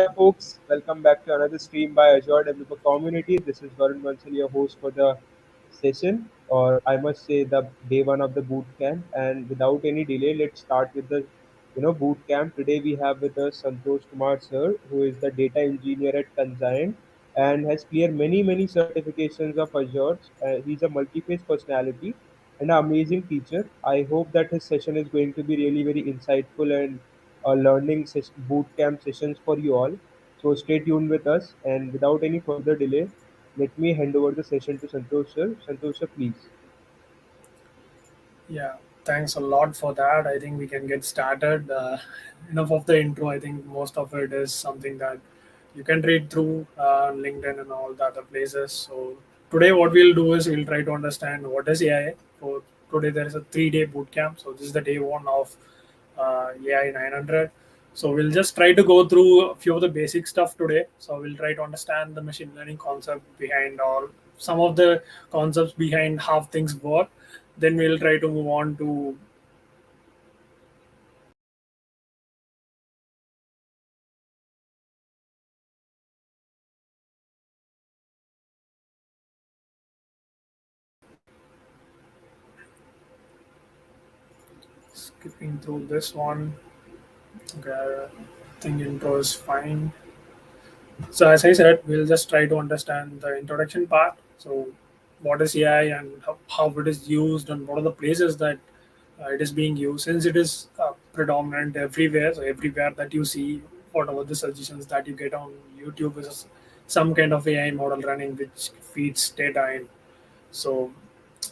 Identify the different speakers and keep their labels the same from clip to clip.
Speaker 1: folks. Welcome back to another stream by Azure Developer Community. This is Varun Bansal, your host for the session, or I must say the day one of the boot camp. And without any delay, let's start with the boot camp. Today we have with us Santosh Kumar sir, who is the data engineer at Consign and has cleared many certifications of Azure. He's a multi-phase personality and an amazing teacher. I hope that his session is going to be really very insightful and boot camp sessions for you all. So stay tuned with us. And without any further delay, let me hand over the session to Santosh sir. Santosh sir, please.
Speaker 2: Yeah, thanks a lot for that. I think we can get started. Enough of the intro. I think most of it is something that you can read through LinkedIn and all the other places. So today, what we'll do is we'll try to understand what is AI. So today there is a 3 day boot camp. So this is the day one of AI-900. So we'll just try to go through a few of the basic stuff today. So we'll try to understand the machine learning concept behind or some of the concepts behind how things work. Then we'll try to move on to skipping through this one. Okay, I think intro is fine. So as I said, we'll just try to understand the introduction part. So what is AI and how it is used and what are the places that it is being used since it is predominant everywhere. So everywhere that you see, whatever the suggestions that you get on YouTube is some kind of AI model running which feeds data in. So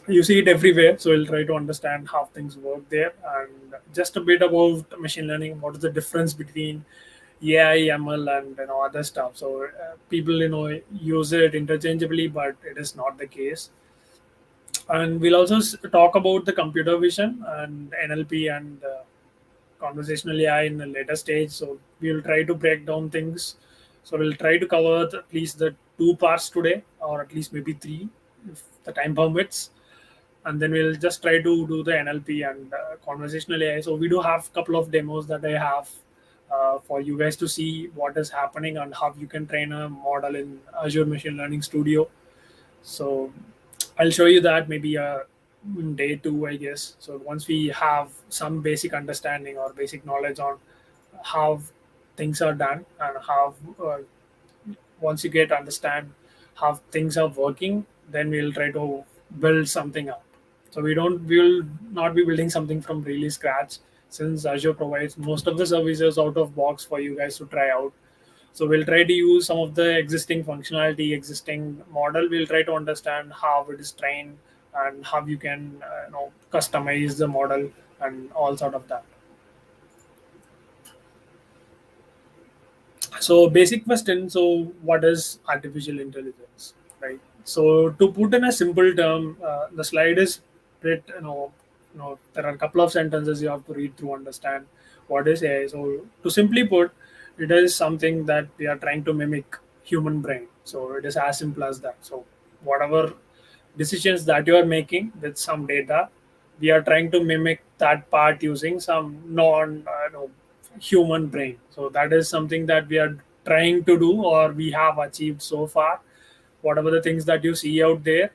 Speaker 2: you see it everywhere. So we'll try to understand how things work there and just a bit about machine learning. What is the difference between AI, ML, and other stuff? So people use it interchangeably, but it is not the case. And we'll also talk about the computer vision and NLP and conversational AI in a later stage. So we'll try to break down things. So we'll try to cover at least the two parts today, or at least maybe three, if the time permits. And then we'll just try to do the NLP and conversational AI. So we do have a couple of demos that I have for you guys to see what is happening and how you can train a model in Azure Machine Learning Studio. So I'll show you that maybe day two, I guess. So once we have some basic understanding or basic knowledge on how things are done and how once you get understand how things are working, then we'll try to build something up. So we'll not be building something from really scratch since Azure provides most of the services out of box for you guys to try out. So we'll try to use some of the existing functionality, existing model. We'll try to understand how it is trained and how you can customize the model and all sort of that. So basic question. So what is artificial intelligence, right? So to put in a simple term, the slide is bit, there are a couple of sentences you have to read through, understand what is AI. So to simply put, it is something that we are trying to mimic human brain. So it is as simple as that. So whatever decisions that you are making with some data, we are trying to mimic that part using some non human brain. So that is something that we are trying to do or we have achieved so far. Whatever the things that you see out there,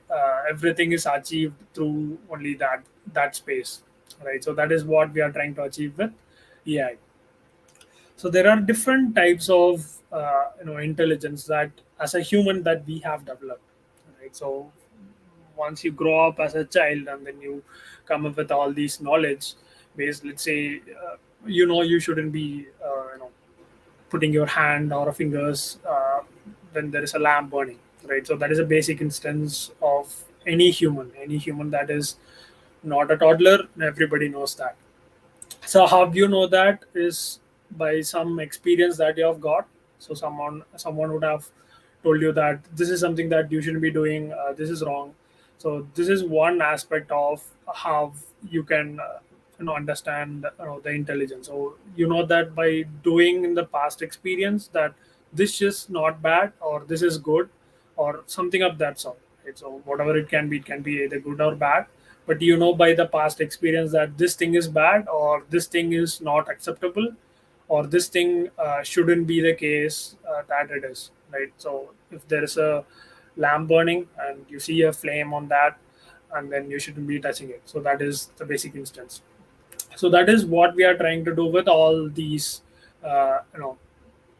Speaker 2: everything is achieved through only that space, right? So that is what we are trying to achieve with AI. So there are different types of intelligence that as a human that we have developed, right? So once you grow up as a child and then you come up with all these knowledge base, let's say you shouldn't be putting your hand or fingers when there is a lamp burning, right? So that is a basic instance of any human that is not a toddler. Everybody knows that. So how you know that is by some experience that you have got. So someone would have told you that this is something that you shouldn't be doing. This is wrong. So this is one aspect of how you can understand the intelligence. So you know that by doing in the past experience that this is not bad or this is good or something of that sort. Right? So whatever it can be either good or bad, but you know by the past experience that this thing is bad or this thing is not acceptable or this thing shouldn't be the case that it is, right? So if there is a lamp burning and you see a flame on that, and then you shouldn't be touching it. So that is the basic instance. So that is what we are trying to do with all these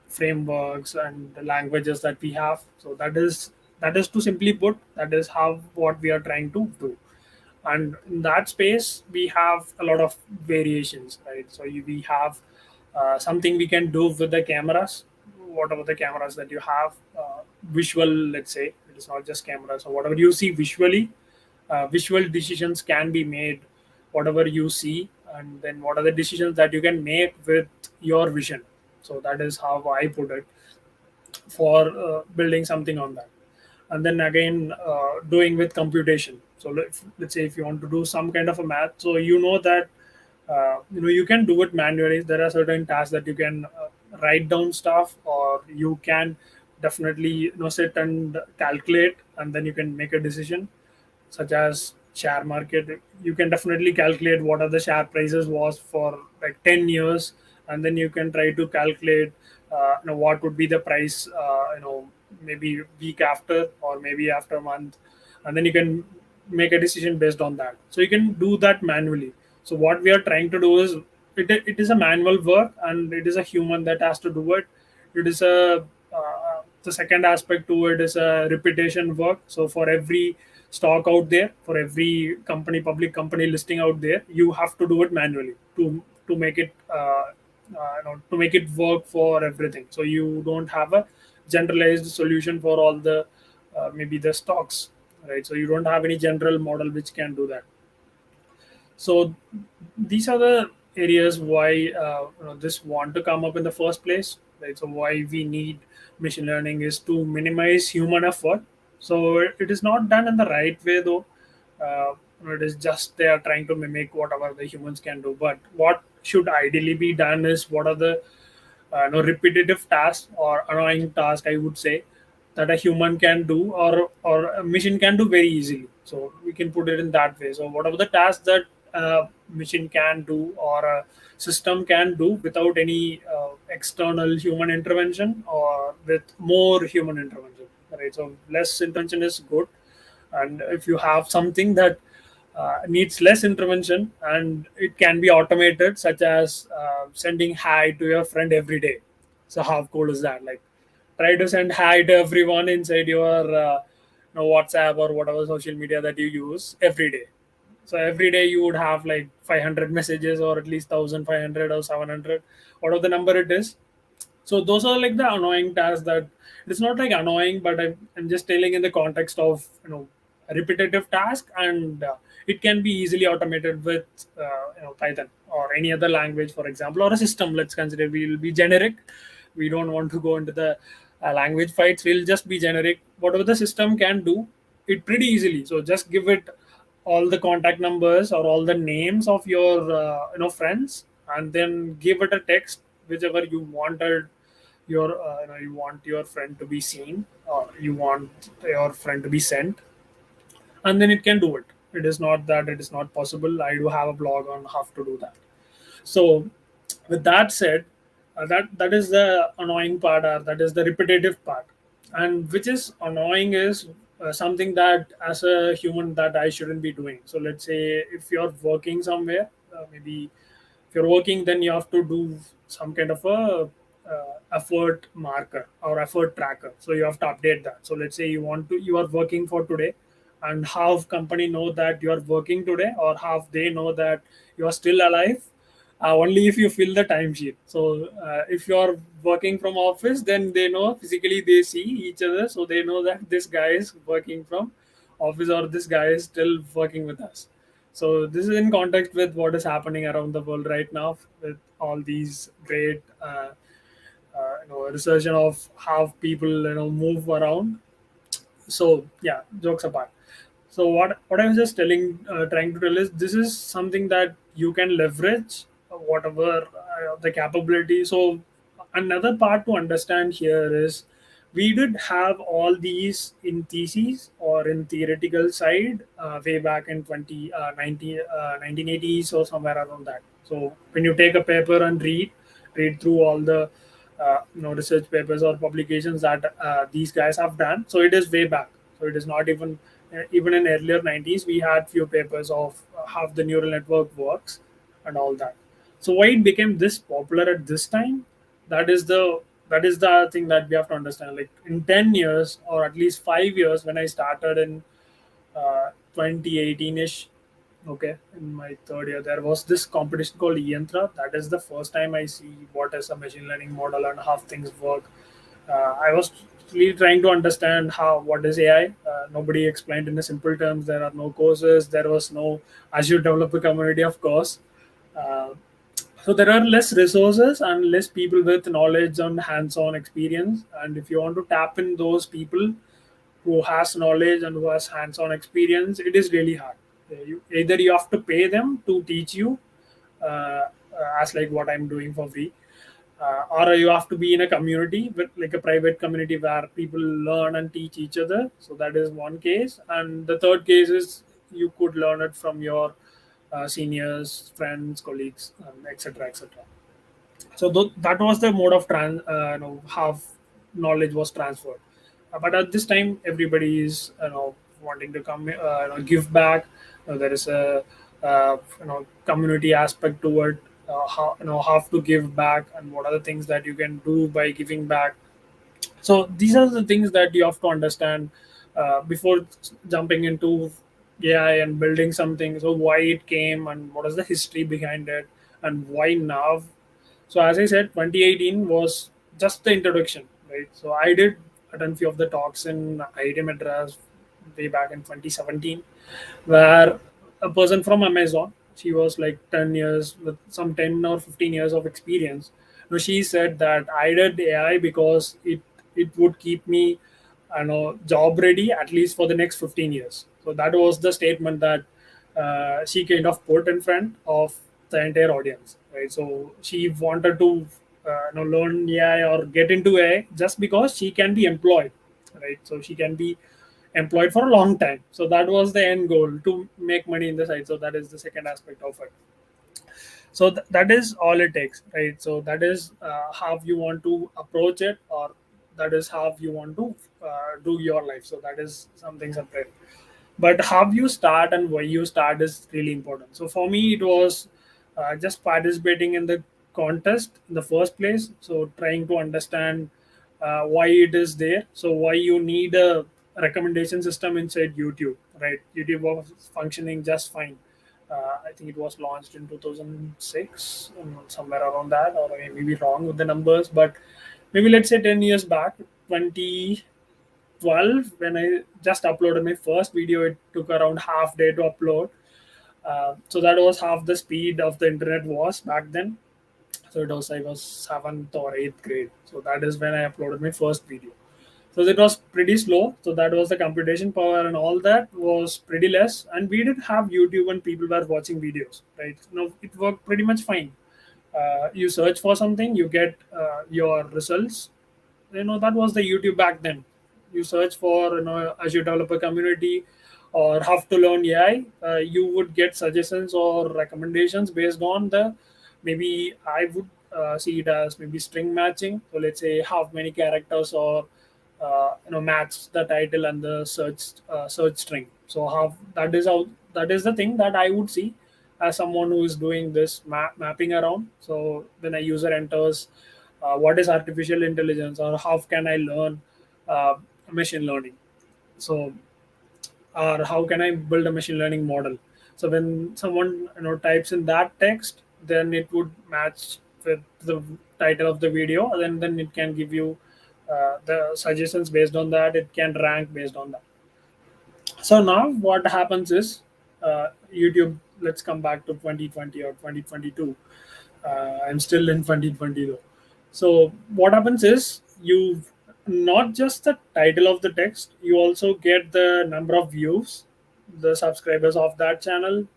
Speaker 2: frameworks and the languages that we have. So that is to simply put, that is how what we are trying to do. And in that space we have a lot of variations, right? So we have something we can do with the cameras, whatever the cameras that you have, visual, let's say it is not just cameras, so whatever you see visually, visual decisions can be made, whatever you see, and then what are the decisions that you can make with your vision. So that is how I put it, for building something on that. And then again, doing with computation. So let's say if you want to do some kind of a math, so you know that you can do it manually. There are certain tasks that you can write down stuff, or you can definitely sit and calculate, and then you can make a decision, such as share market. You can definitely calculate what are the share prices was for like 10 years, and then you can try to calculate what would be the price, maybe week after, or maybe after a month, and then you can make a decision based on that. So you can do that manually. So what we are trying to do is, it is a manual work, and it is a human that has to do it. It is a the second aspect to it is a repetition work. So for every stock out there, for every company, public company listing out there, you have to do it manually to make it to make it work for everything. So you don't have a generalized solution for all the maybe the stocks, right? So you don't have any general model which can do that. So these are the areas why this want to come up in the first place, right? So why we need machine learning is to minimize human effort. So it is not done in the right way though. It is just they are trying to mimic whatever the humans can do. But what should ideally be done is, what are the repetitive task or annoying task, I would say, that a human can do, or a machine can do very easily. So we can put it in that way. So whatever the task that a machine can do, or a system can do without any external human intervention, or with more human intervention, right? So less intervention is good. And if you have something that needs less intervention and it can be automated, such as sending hi to your friend every day. So how cool is that? Like, try to send hi to everyone inside your WhatsApp or whatever social media that you use every day. So every day you would have like 500 messages, or at least 1500 or 700, whatever the number it is. So those are like the annoying tasks that, it's not like annoying, but I'm just telling in the context of a repetitive task, and it can be easily automated with Python or any other language, for example, or a system. Let's consider we will be generic. We don't want to go into the language fights. We'll just be generic. Whatever the system can do, it pretty easily. So just give it all the contact numbers or all the names of your friends, and then give it a text whichever you wanted your you want your friend to be seen, or you want your friend to be sent, and then it can do it. It is not that it is not possible. I do have a blog on how to do that. So with that said, that is the annoying part, or that is the repetitive part. And which is annoying is something that as a human that I shouldn't be doing. So let's say if you're working somewhere, maybe if you're working, then you have to do some kind of a effort marker or effort tracker. So you have to update that. So let's say you are working for today, and half company know that you are working today, or half they know that you are still alive, only if you fill the timesheet. So if you are working from office, then they know physically, they see each other, so they know that this guy is working from office, or this guy is still working with us. So this is in context with what is happening around the world right now, with all these great research of how people move around. So yeah, jokes apart. So what I was just trying to tell is, this is something that you can leverage, whatever the capability. So another part to understand here is, we did have all these in theses or in theoretical side way back in 1980s or somewhere around that. So when you take a paper and read, read through all the research papers or publications that these guys have done. So it is way back. So it is not even even in earlier 90s we had few papers of how the neural network works and all that. So why it became this popular at this time, that is the thing that we have to understand. Like in 10 years or at least 5 years, when I started in 2018ish, okay, in my third year, there was this competition called Yantra. That is the first time I see what is a machine learning model and how things work. I was really trying to understand how what is AI. Nobody explained in a simple terms. There are no courses. There was no Azure developer community, of course. Uh, so there are less resources and less people with knowledge and hands-on experience. And if you want to tap in those people who has knowledge and who has hands-on experience, it is really hard. Either you have to pay them to teach you, as like what I'm doing for free, or you have to be in a community with like a private community where people learn and teach each other. So that is one case, and the third case is you could learn it from your seniors, friends, colleagues, etc., etc. So that was the mode of how knowledge was transferred. But at this time everybody is wanting to come give back. There is a community aspect to it. How have to give back and what are the things that you can do by giving back. So these are the things that you have to understand before jumping into AI and building something. So why it came and what is the history behind it and why now. So as I said, 2018 was just the introduction, right? So I did attend few of the talks in IIT Madras way back in 2017, where a person from Amazon, she was like 10 years with some 10 or 15 years of experience. She said that I did AI because it would keep me, job ready at least for the next 15 years. So that was the statement that she kind of put in front of the entire audience, right? So she wanted to learn AI or get into AI just because she can be employed, right? So she can be employed for a long time. So that was the end goal, to make money in the side. So that is the second aspect of it. So that is all it takes, right? So that is how you want to approach it, or that is how you want to do your life. So that is something separate. But how you start and why you start is really important. So for me it was just participating in the contest in the first place, so trying to understand why it is there, so why you need a recommendation system inside YouTube, right? YouTube was functioning just fine. I think it was launched in 2006, somewhere around that, or I may be wrong with the numbers, but maybe let's say 10 years back, 2012, when I just uploaded my first video, it took around half day to upload. So that was half the speed of the internet was back then. So it was I was seventh or eighth grade. So that is when I uploaded my first video. So it was pretty slow. So that was the computation power and all that was pretty less. And we didn't have YouTube and people were watching videos, right? No, it worked pretty much fine. You search for something, you get your results. That was the YouTube back then. You search for Azure developer community or how to learn AI, you would get suggestions or recommendations based on the, maybe I would see it as maybe string matching. So let's say how many characters or match the title and the search string. So how that is the thing that I would see as someone who is doing this mapping around. So when a user enters what is artificial intelligence or how can I learn uh, machine learning, so or how can I build a machine learning model. So when someone types in that text, then it would match with the title of the video, and then it can give you the suggestions based on that. It can rank based on that. So now what happens is YouTube. Let's come back to 2020 or 2022. I'm still in 2020 though. So what happens is you not just the title of the text, you also get the number of views, the subscribers of that channel.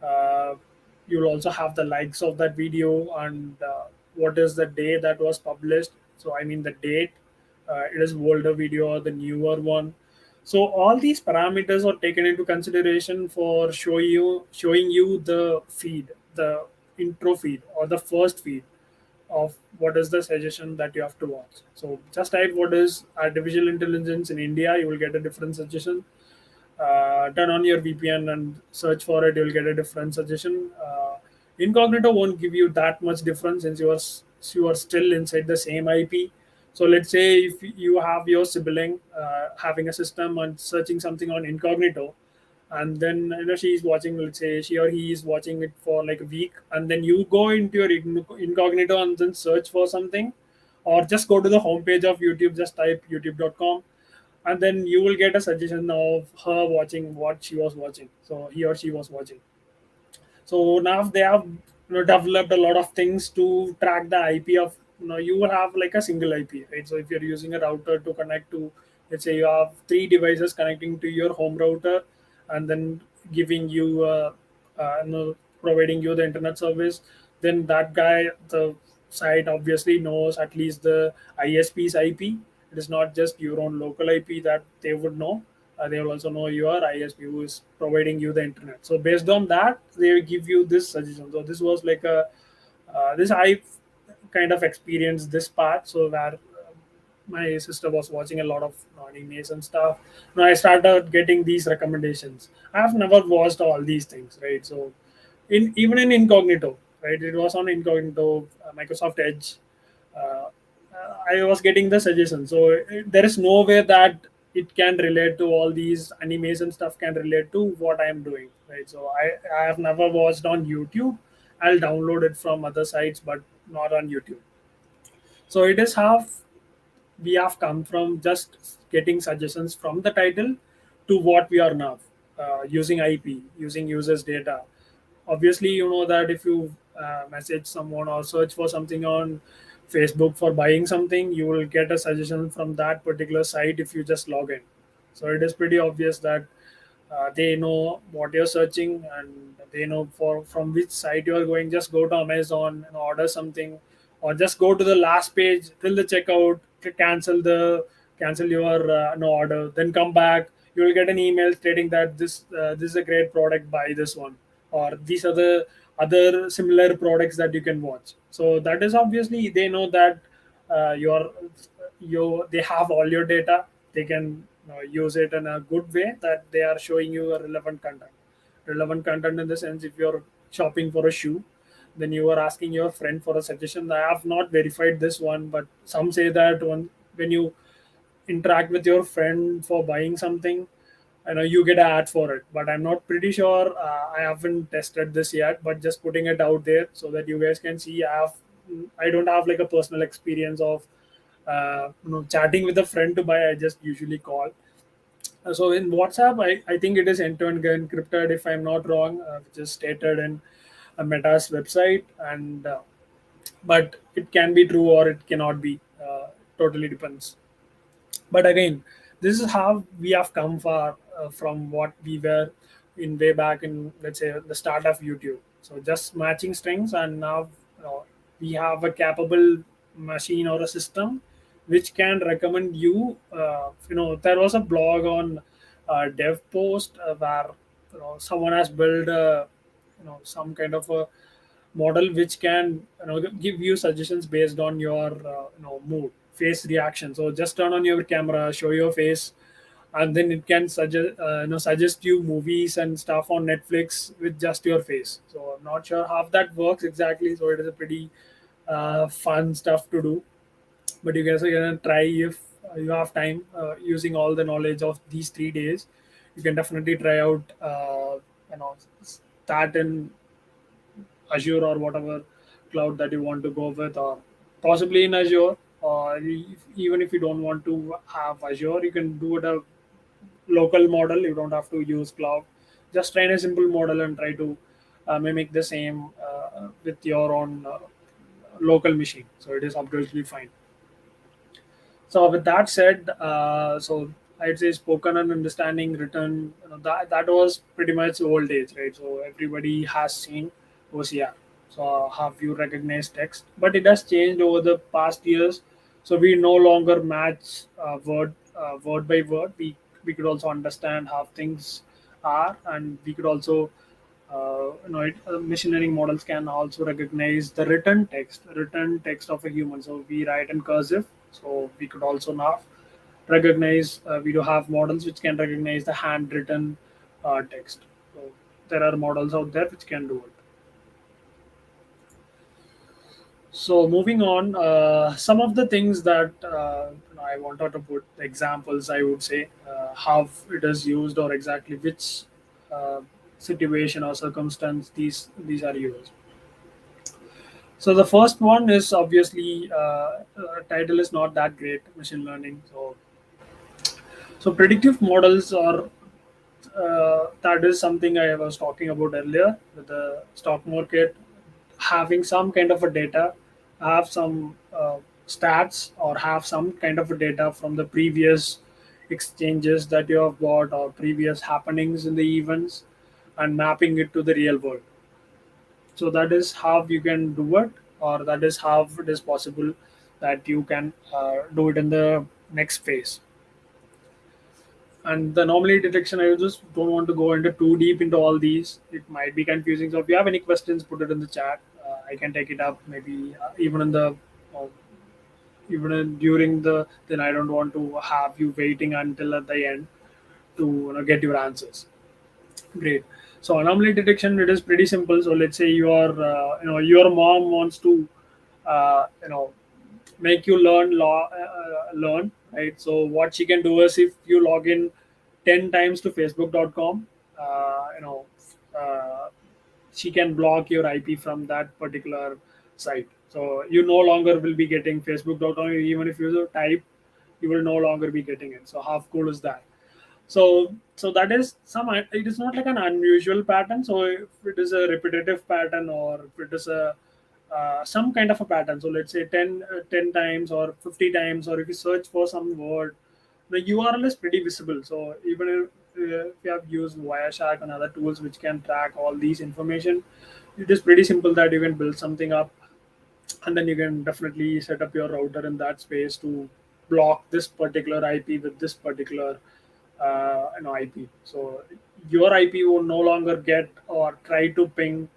Speaker 2: Uh, you'll also have the likes of that video and what is the day that was published. So I mean the date. It is older video or the newer one. So all these parameters are taken into consideration for showing you the feed, the intro feed or the first feed. of what is the suggestion that you have to watch. So just type what is artificial intelligence in India, you will get a different suggestion. Turn on your VPN and search for it, you'll get a different suggestion. Incognito won't give you that much difference since you are still inside the same IP. So let's say if you have your sibling having a system and searching something on incognito, and then she's watching, let's say she or he is watching it for like a week, and then you go into your incognito and then search for something, or just go to the homepage of YouTube, just type youtube.com, and then you will get a suggestion of her watching what she was watching, so he or she was watching. So now they have developed a lot of things to track the IP of, you will have like a single IP, right? So if you're using a router to connect to, let's say you have three devices connecting to your home router, and then giving you, providing you the internet service, then that guy, the site obviously knows at least the ISP's IP. It is not just your own local IP that they would know. They will also know your ISP who is providing you the internet. So based on that, they will give you this suggestion. So this was like a this I kind of experienced this part. So where my sister was watching a lot of animes and stuff. Now I started getting these recommendations. I have never watched all these things, right? So in even in incognito, right? It was on incognito, Microsoft Edge. Uh, I was getting the suggestion. So there is no way that it can relate to all these animation stuff can relate to what I am doing, right? So I have never watched on YouTube. I'll download it from other sites, but not on YouTube. So it is half we have come from just getting suggestions from the title to what we are now, using IP, using users' data. Obviously, you know that if you message someone or search for something on Facebook for buying something, you will get a suggestion from that particular site if you just log in. So it is pretty obvious that they know what you're searching, and they know for from which site you are going. Just go to Amazon and order something, or just go to the last page till the checkout, cancel your no order, then come back. You will get an email stating that this is a great product, buy this one, or these are the other similar products that you can watch. So that is obviously they know that your they have all your data. They can use it in a good way, that they are showing you a relevant content in the sense, if you're shopping for a shoe, then you are asking your friend for a suggestion. I have not verified this one, but some say that when you interact with your friend for buying something, you get an ad for it, but I'm not pretty sure. I haven't tested this yet, but just putting it out there so that you guys can see. I don't have like a personal experience of chatting with a friend to buy. I just usually call. So in WhatsApp, I think it is end-to-end encrypted, if I'm not wrong, which is stated in a Meta's website, and but it can be true or it cannot be. Totally depends. But again, this is how we have come far from what we were in way back in, let's say, the start of YouTube. So just matching strings, and now we have a capable machine or a system which can recommend you. There was a blog on dev post where someone has built some kind of a model which can give you suggestions based on your mood, face reaction. So just turn on your camera, show your face, and then it can suggest you movies and stuff on Netflix with just your face. So I'm not sure how that works exactly. So it is a pretty fun stuff to do, but you guys are gonna try if you have time, using all the knowledge of these 3 days. You can definitely try out, start in Azure or whatever cloud that you want to go with, or possibly in Azure. Or even if you don't want to have Azure, you can do it a local model. You don't have to use cloud. Just train a simple model and try to mimic the same with your own local machine. So it is absolutely fine. So with that said, so I'd say spoken and understanding written, that was pretty much old age, right? So everybody has seen OCR. So have you recognized text? But it has changed over the past years. So we no longer match word by word. We could also understand how things are, and we could also Machine learning models can also recognize the written text of a human. So we write in cursive, so we could also now recognize. We do have models which can recognize the handwritten text. So there are models out there which can do it. So moving on, some of the things that I wanted to put examples, I would say, how it is used or exactly which uh, situation or circumstance these are used. So the first one is obviously title is not that great, machine learning. So predictive models are that is something I was talking about earlier with the stock market having some kind of a data, have some stats, or have some kind of a data from the previous exchanges that you have bought or previous happenings in the events and mapping it to the real world. So that is how you can do it, or that is how it is possible that you can do it in the next phase. And the anomaly detection, I just don't want to go into too deep into all these. It might be confusing. So if you have any questions, put it in the chat. I can take it up maybe even in the uh, during the. Then I don't want to have you waiting until at the end to get your answers. Great. So anomaly detection, it is pretty simple. So let's say your mom wants to make you learn, right? So what she can do is if you log in 10 times to facebook.com, uh, you know uh, she can block your IP from that particular site. So you no longer will be getting facebook.com. Even if you type, you will no longer be getting it. So how cool is that? So that is it is not like an unusual pattern. So if it is a repetitive pattern, or if it is a some kind of a pattern, so let's say 10 times or 50 times, or if you search for some word, the URL is pretty visible. So even if you have used Wireshark and other tools which can track all these information, it is pretty simple that you can build something up, and then you can definitely set up your router in that space to block this particular IP with this particular IP. So your IP will no longer get or try to ping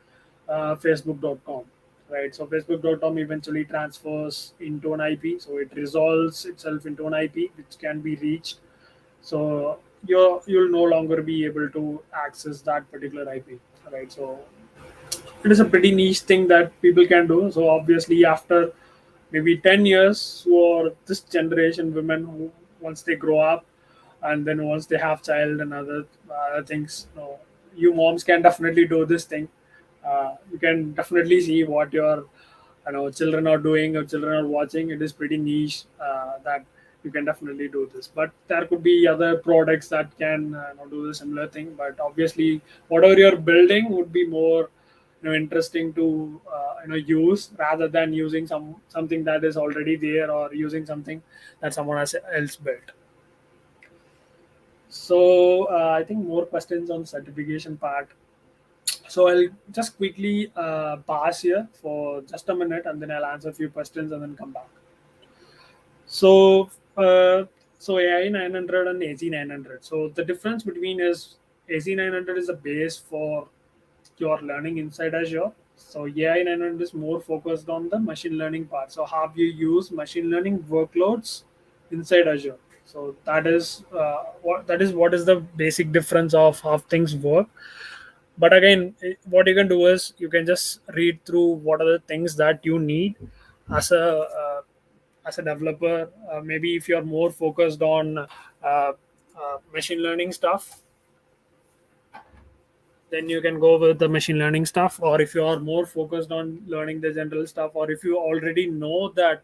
Speaker 2: facebook.com, right? So facebook.com eventually transfers into an IP, so it resolves itself into an IP which can be reached. So you'll no longer be able to access that particular IP, right? So it is a pretty niche thing that people can do. So obviously, after maybe 10 years, for this generation women who once they grow up, and then once they have child and other things, you moms can definitely do this thing. You can definitely see what your children are doing or children are watching. It is pretty niche that you can definitely do this, but there could be other products that can do the similar thing. But obviously, whatever you're building would be more interesting to use, rather than using something that is already there, or using something that someone else built. So I think more questions on certification part. So I'll just quickly pass here for just a minute, and then I'll answer a few questions and then come back. So, AI 900 and AC 900. So the difference between is AC 900 is a base for your learning inside Azure. So AI 900 is more focused on the machine learning part. So how you use machine learning workloads inside Azure. So that is what is the basic difference of how things work. But again, what you can do is you can just read through what are the things that you need as a developer. Maybe if you're more focused on machine learning stuff, then you can go with the machine learning stuff. Or if you are more focused on learning the general stuff, or if you already know that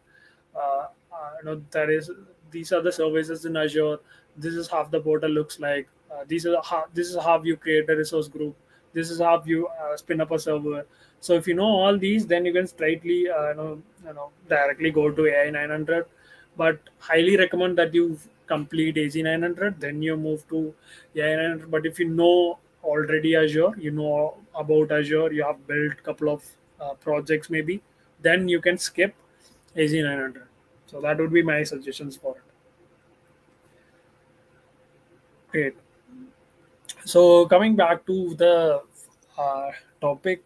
Speaker 2: there is these are the services in Azure, this is how the portal looks like, this is how you create a resource group, this is how you spin up a server. So if you know all these, then you can straightly directly go to AI 900. But highly recommend that you complete AC 900, then you move to AI 900. But if you know already Azure, you know about Azure, you have built couple of projects maybe, then you can skip AC 900. So that would be my suggestions for it. Great. So coming back to the topic.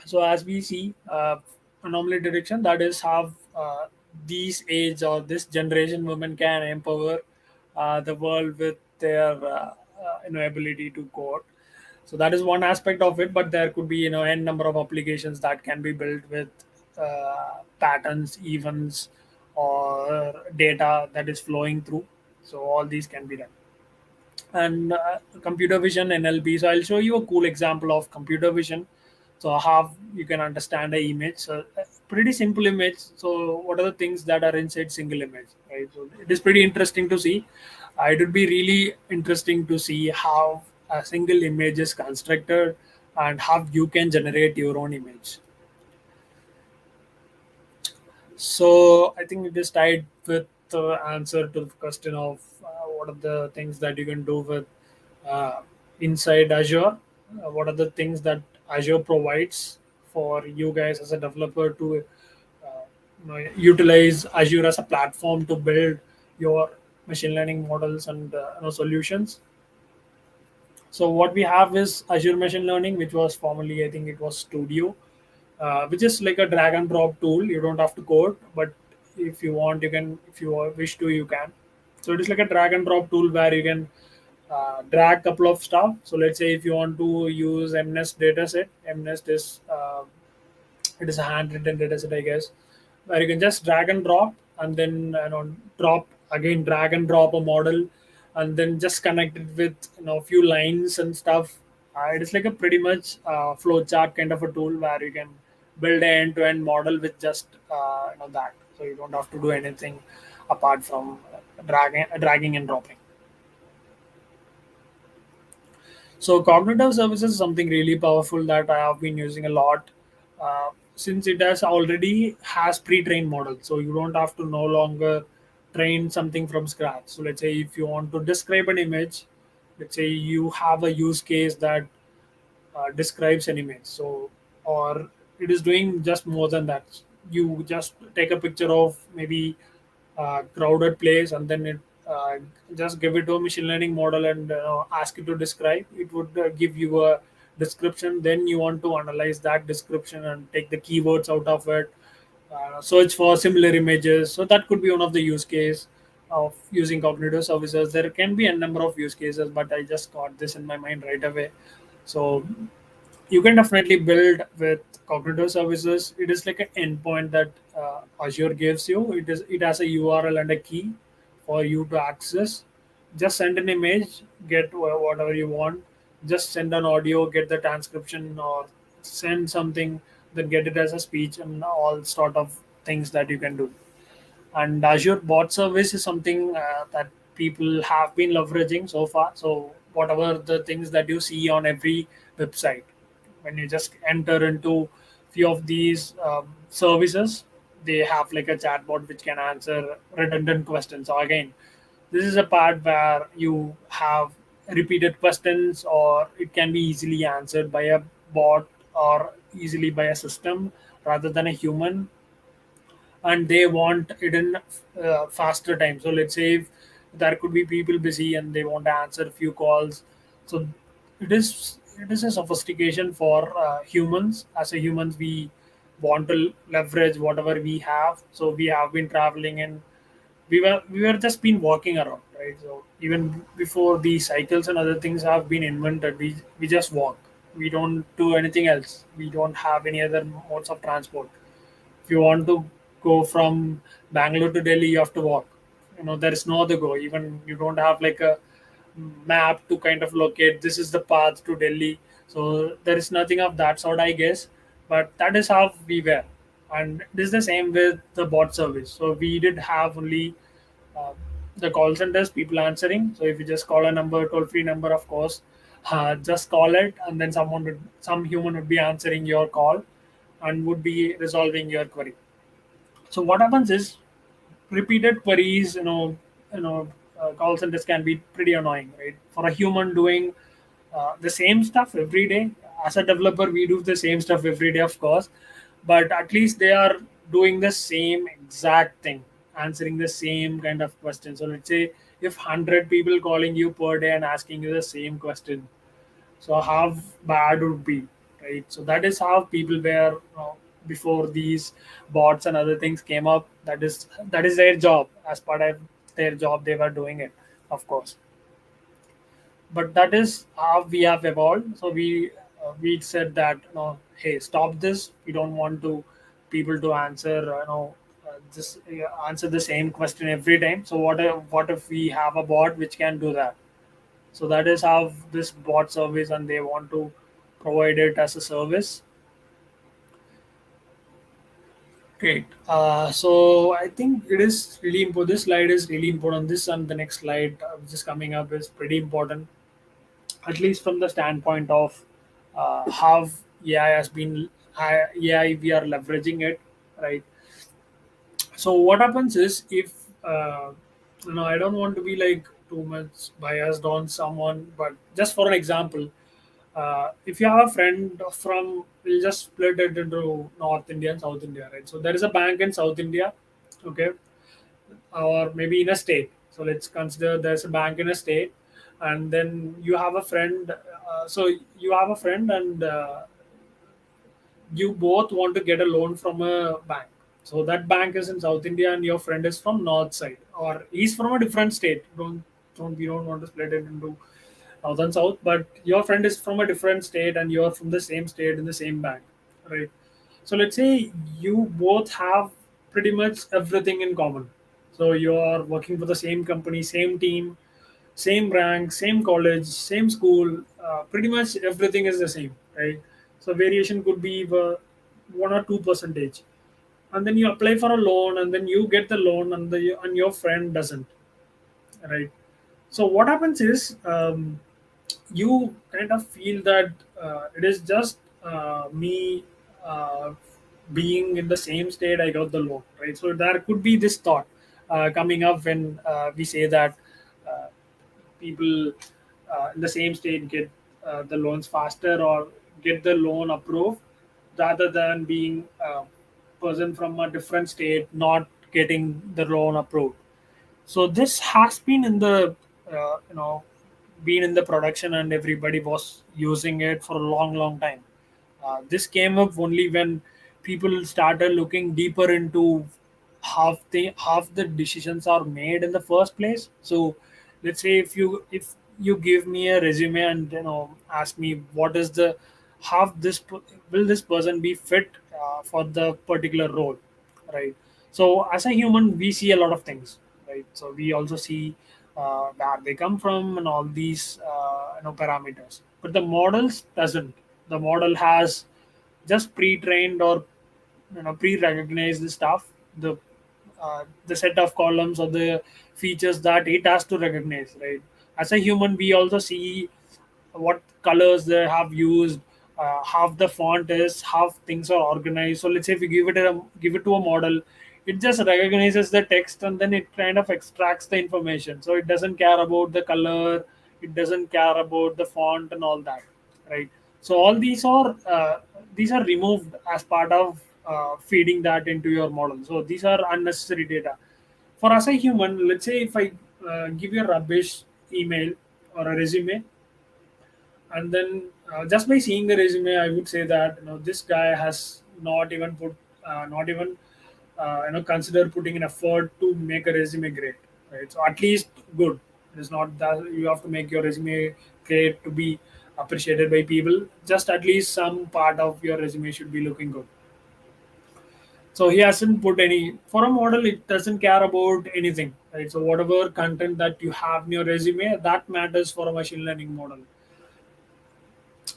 Speaker 2: So as we see, anomaly detection, that is how these age or this generation women can empower the world with their ability to code. So that is one aspect of it, but there could be n number of applications that can be built with patterns, events, or data that is flowing through. So all these can be done. And computer vision NLP. So I'll show you a cool example of computer vision. So how you can understand a image. So pretty simple image. So what are the things that are inside single image, right? So it is pretty interesting to see. It would be really interesting to see how a single image is constructed and how you can generate your own image. So I think it is tied with the answer to the question of what are the things that you can do with uh, inside Azure. What are the things that Azure provides for you guys as a developer to utilize Azure as a platform to build your machine learning models and solutions. So what we have is Azure Machine Learning, which was formerly, I think it was Studio, which is like a drag and drop tool. You don't have to code, but if you want, you can. If you wish to, you can. So it is like a drag and drop tool where you can drag couple of stuff. So let's say if you want to use MNest dataset, MNest is it is a handwritten dataset, I guess, where you can just drag and drop, and then drop again, drag and drop a model, and then just connect it with few lines and stuff. It is like a pretty much flow chart kind of a tool where you can build an end-to-end model with just that. So you don't have to do anything apart from dragging and dropping. So cognitive services is something really powerful that I have been using a lot, since it has already has pre-trained models. So you don't have to no longer train something from scratch. So let's say if you want to describe an image, let's say you have a use case that describes an image. So, or it is doing just more than that. You just take a picture of maybe a crowded place, and then it just give it to a machine learning model and ask it to describe. It would give you a description. Then you want to analyze that description and take the keywords out of it, search for similar images. So that could be one of the use case of using cognitive services. There can be a number of use cases, but I just got this in my mind right away. So you can definitely build with cognitive services. It is like an endpoint that Azure gives you. It has a URL and a key for you to access. Just send an image, get whatever you want. Just send an audio, get the transcription, or send something, then get it as a speech, and all sort of things that you can do. And Azure bot service is something that people have been leveraging so far. So whatever the things that you see on every website, when you just enter into few of these services, they have like a chatbot which can answer redundant questions. So again, this is a part where you have repeated questions, or it can be easily answered by a bot or easily by a system rather than a human, and they want it in faster time. So let's say if there could be people busy and they want to answer a few calls, so it is a sophistication for humans. As a humans, we want to leverage whatever we have. So we have been traveling, and we were just been walking around, right? So even before the cycles and other things have been invented, we just walk. We don't do anything else. We don't have any other modes of transport. If you want to go from Bangalore to Delhi, you have to walk. There is no other go. Even you don't have like a map to kind of locate this is the path to Delhi. So there is nothing of that sort, I guess. But that is how we were. And this is the same with the bot service. So we did have only uh, the call centers, people answering. So if you just call a number, toll free number, of course, just call it, and then some human would be answering your call and would be resolving your query. So what happens is repeated queries, call centers can be pretty annoying, right? For a human doing the same stuff every day. As a developer, we do the same stuff every day, of course, but at least they are doing the same exact thing, answering the same kind of question. So let's say if 100 people calling you per day and asking you the same question, So how bad would be, right? So that is how people were, before these bots and other things came up. That is their job. As part of their job, they were doing it, of course. But that is how we have evolved. So we said that, hey, stop this. We don't want to people to answer, just answer the same question every time. So what if we have a bot which can do that? So that is how this bot service, and they want to provide it as a service. Great. So I think it is really important. This slide is really important. This and the next slide, which is coming up, is pretty important, at least from the standpoint of how AI has been, AI we are leveraging it, right? So what happens is, if I don't want to be like too much biased on someone, but just for an example, if you have a friend from, we'll just split it into North India and South India, right? So there is a bank in South India, okay, or maybe in a state. So let's consider there's a bank in a state, and then you have a friend. So you have a friend, and you both want to get a loan from a bank. So that bank is in South India, and your friend is from North side, or he's from a different state. Don't We don't want to split it into North and South, but your friend is from a different state, and you're from the same state in the same bank, right? So let's say you both have pretty much everything in common. So you're working for the same company, same team, same rank, same college, same school. Pretty much everything is the same, right? So variation could be 1 or 2%, and then you apply for a loan, and then you get the loan, and your friend doesn't, right? So what happens is, you kind of feel that it is just me uh, being in the same state I got the loan, right? So there could be this thought coming up when we say that uh, people in the same state get the loans faster, or get the loan approved, rather than being a person from a different state not getting the loan approved. So this has been in the been in the production, and everybody was using it for a long, long time. This came up only when people started looking deeper into how the decisions are made in the first place. So let's say if you give me a resume, and ask me what is the how this will this person be fit for the particular role, right? So as a human, we see a lot of things, right? So we also see where they come from and all these parameters. But the models doesn't. The model has just pre-trained, or pre-recognized the stuff, the set of columns or the features that it has to recognize, right? As a human, we also see what colors they have used, how the font is, how things are organized. So let's say if you give it to a model, it just recognizes the text, and then it kind of extracts the information. So it doesn't care about the color, it doesn't care about the font and all that, right? So all these are removed as part of feeding that into your model. So these are unnecessary data. For us a human, let's say if I give you a rubbish email or a resume, and then just by seeing the resume, I would say that this guy has not even consider putting an effort to make a resume great, right? So at least good. It is not that you have to make your resume great to be appreciated by people. Just at least some part of your resume should be looking good. So he hasn't put any. For a model, it doesn't care about anything, right? So whatever content that you have in your resume, that matters for a machine learning model.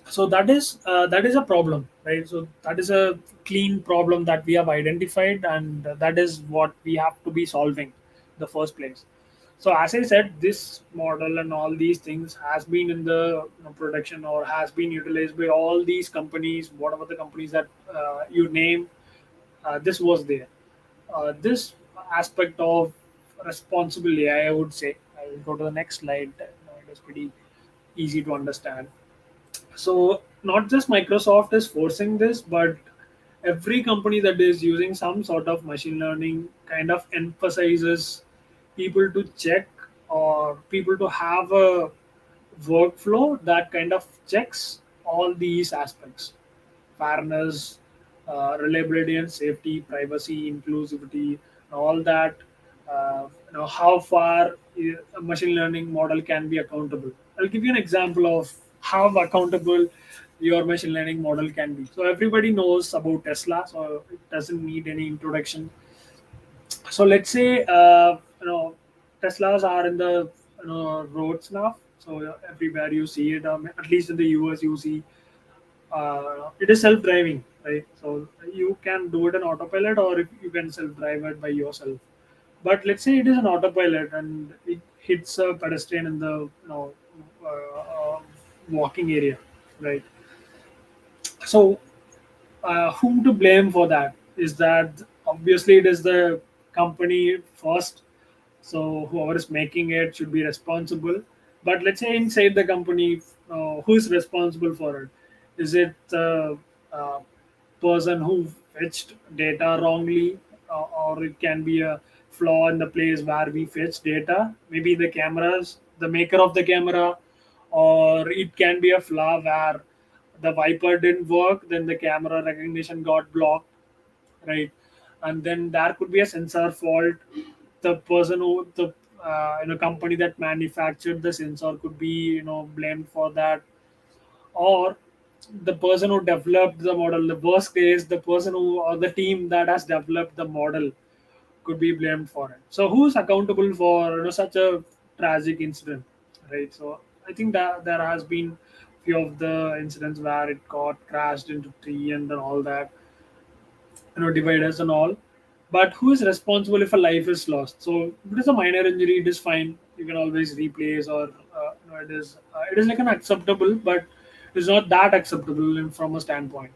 Speaker 2: So that is a problem, right? So that is a clean problem that we have identified, and that is what we have to be solving in the first place. So as I said, this model and all these things has been in the production, or has been utilized by all these companies, whatever the companies that you name. This was there. This aspect of responsible AI, I would say, I will go to the next slide. It is pretty easy to understand. So not just Microsoft is forcing this, but every company that is using some sort of machine learning kind of emphasizes people to check, or people to have a workflow that kind of checks all these aspects: fairness, reliability and safety, privacy, inclusivity, all that. How far a machine learning model can be accountable. I'll give you an example of how accountable your machine learning model can be. So everybody knows about Tesla, so it doesn't need any introduction. So let's say Teslas are in the roads now. So everywhere you see it, at least in the US, you see it is self-driving, right? So you can do it in autopilot, or if you can self-drive it by yourself. But let's say it is an autopilot and it hits a pedestrian in the walking area, right? So whom to blame for that? Is that obviously it is the company first, so whoever is making it should be responsible. But let's say inside the company, who is responsible for it? Is it the uh, person who fetched data wrongly, or it can be a flaw in the place where we fetch data, maybe the cameras, the maker of the camera, or it can be a flaw where the wiper didn't work, then the camera recognition got blocked, right? And then there could be a sensor fault. The person who the company that manufactured the sensor could be blamed for that, or the person who developed the model. The worst case, the person who or the team that has developed the model could be blamed for it. So who's accountable for such a tragic incident, right? So I think that there has been few of the incidents where it got crashed into tree and then all that, dividers and all. But who is responsible if a life is lost? So if it is a minor injury, it is fine. You can always replace, or it is like an acceptable, but it's not that acceptable from a standpoint.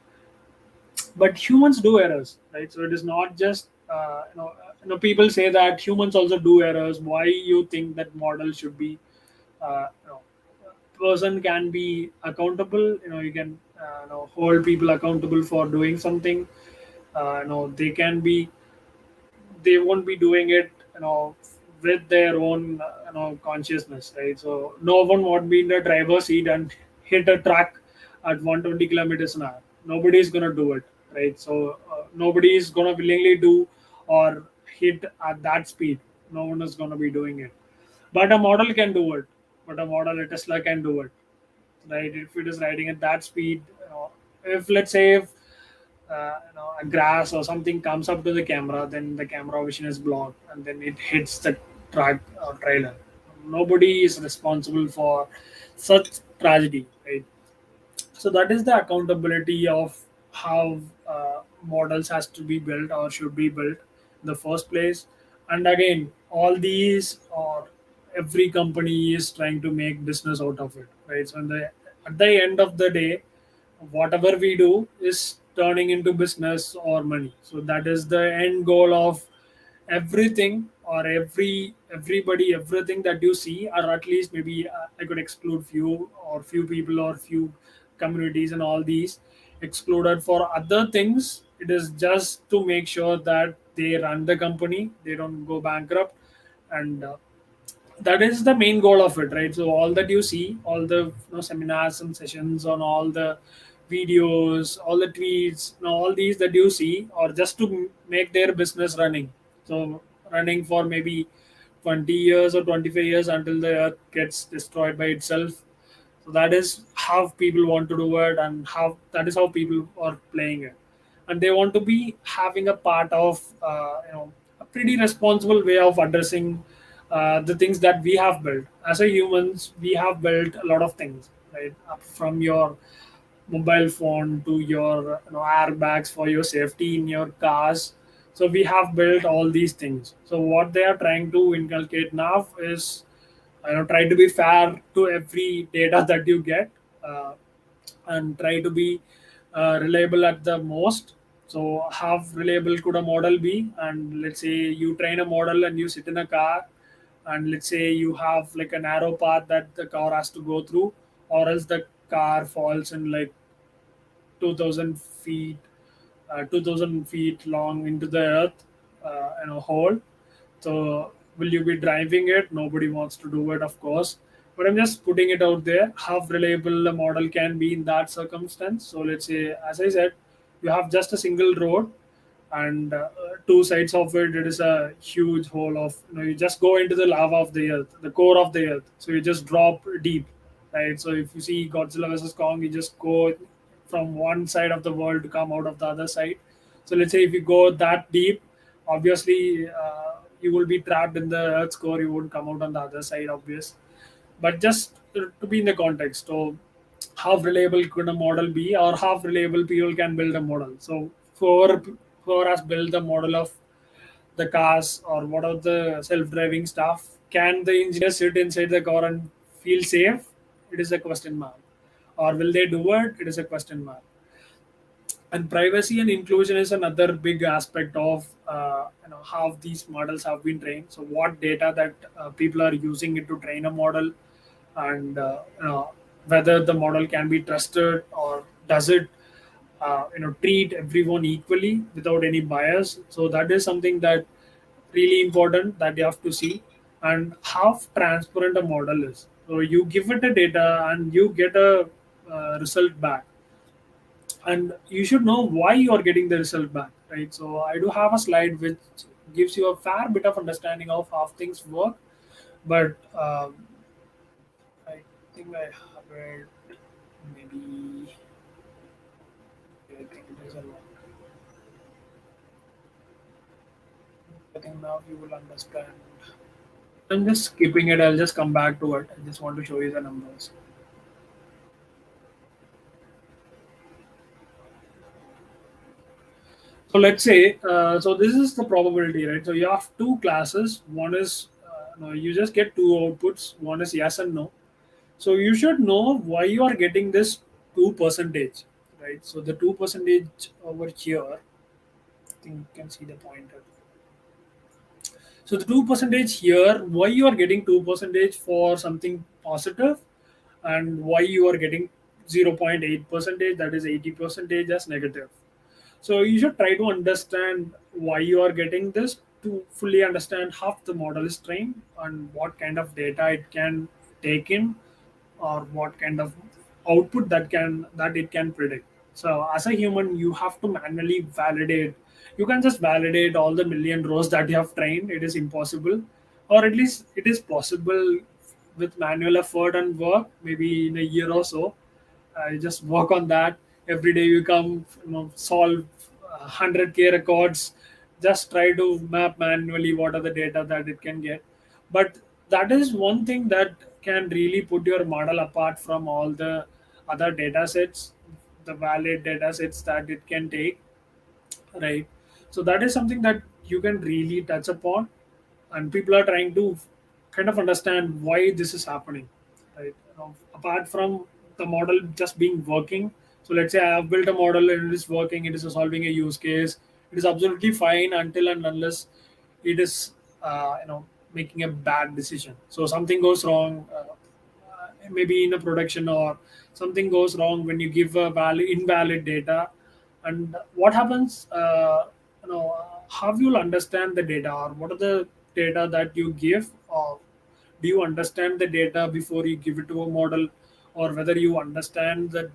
Speaker 2: But humans do errors, right? So it is not just people say that humans also do errors. Why you think that model should be uh, you know, person can be accountable? You can hold people accountable for doing something. They can be, they won't be doing it with their own consciousness, right? So no one would be in the driver's seat and hit a truck at 120 kilometers an hour. Nobody is going to do it, right? So nobody is going to willingly do or hit at that speed. No one is going to be doing it, but a model can do it. But a model, a Tesla, can do it, right? If it is riding at that speed, if let's say if a grass or something comes up to the camera, then the camera vision is blocked and then it hits the truck or trailer. Nobody is responsible for such tragedy, right? So that is the accountability of how models has to be built or should be built in the first place. And again, all these, or every company is trying to make business out of it, right? So at the end of the day, whatever we do is turning into business or money. So that is the end goal of everything, or everybody, everything that you see, or at least maybe I could exclude few people or few communities and all these excluded. For other things, it is just to make sure that they run the company, they don't go bankrupt. And that is the main goal of it, right? So all that you see, all the seminars and sessions on all the videos, all the tweets, all these that you see are just to make their business running. So running for maybe 20 years or 25 years until the earth gets destroyed by itself. So that is how people want to do it, and how that is how people are playing it, and they want to be having a part of a pretty responsible way of addressing the things that we have built. As a humans, we have built a lot of things, right? Up from your mobile phone to your airbags for your safety in your cars. So we have built all these things. So what they are trying to inculcate now is try to be fair to every data that you get, uh, and try to be reliable at the most. So how reliable could a model be? And let's say you train a model and you sit in a car, and let's say you have like a narrow path that the car has to go through, or else the car falls in like 2000 feet 2000 feet long into the earth in a hole. So will you be driving it? Nobody wants to do it, of course. but I'm just putting it out there how reliable a model can be in that circumstance. So let's say, as I said, you have just a single road, and two sides of it, it is a huge hole of, you just go into the lava of the earth, the core of the earth. So you just drop deep, right? So if you see Godzilla versus Kong, you just go from one side of the world to come out of the other side. So let's say if you go that deep, obviously you will be trapped in the earth's core. You won't come out on the other side, obvious. But just to be in the context, so how reliable could a model be, or how reliable people can build a model? So for us build the model of the cars or what are the self-driving stuff, can the engineer sit inside the car and feel safe? It is a question mark. Or will they do it? It is a question mark. And privacy and inclusion is another big aspect of how these models have been trained. So what data that people are using it to train a model, and whether the model can be trusted, or does it treat everyone equally without any bias. So that is something that really important that you have to see. And how transparent a model is. So you give it a data and you get a result back, and you should know why you are getting the result back, right? So I do have a slide which gives you a fair bit of understanding of how things work, but I think I have it. Maybe I think there's a lot. I think now you will understand. I'm just skipping it. I'll just come back to it. I just want to show you the numbers. So let's say, so this is the probability, right? So you have two classes. One is, no, you just get two outputs. One is yes and no. So you should know why you are getting this 2%, right? So the 2% over here, I think you can see the pointer. So the 2% here, why you are getting 2% for something positive, and why you are getting 0.8%, that is 80% as negative. So you should try to understand why you are getting this to fully understand how the model is trained and what kind of data it can take in, or what kind of output that it can predict. So as a human, you have to manually validate. You can just validate all the million rows that you have trained. It is impossible, or at least it is possible with manual effort and work, maybe in a year or so. You just work on that every day. You come, solve 100K records. Just try to map manually what are the data that it can get. But that is one thing that can really put your model apart from all the other data sets, the valid data sets that it can take, right? So that is something that you can really touch upon, and people are trying to kind of understand why this is happening, right? Apart from the model just being working. So let's say I have built a model and it is working, it is solving a use case, it is absolutely fine until and unless it is making a bad decision. So something goes wrong, maybe in a production, or something goes wrong when you give a invalid data. And what happens, how you'll understand the data, or what are the data that you give, or do you understand the data before you give it to a model, or whether you understand the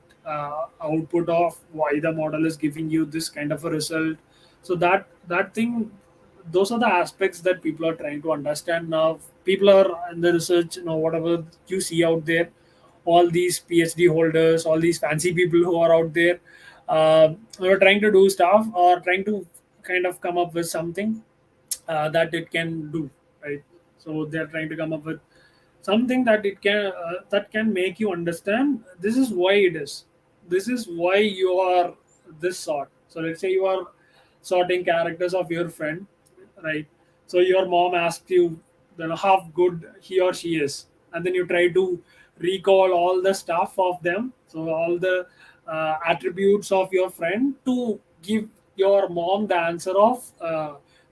Speaker 2: output of why the model is giving you this kind of a result. So that thing, those are the aspects that people are trying to understand now. People are in the research, whatever you see out there, all these PhD holders, all these fancy people who are out there, who are trying to do stuff, or trying to kind of come up with something that it can do, right? So they're trying to come up with something that can make you understand this is why it is, this is why you are this sort. So let's say you are sorting characters of your friend, right? So your mom asked you, how good he or she is, and then you try to recall all the stuff of them, so all the attributes of your friend, to give your mom the answer of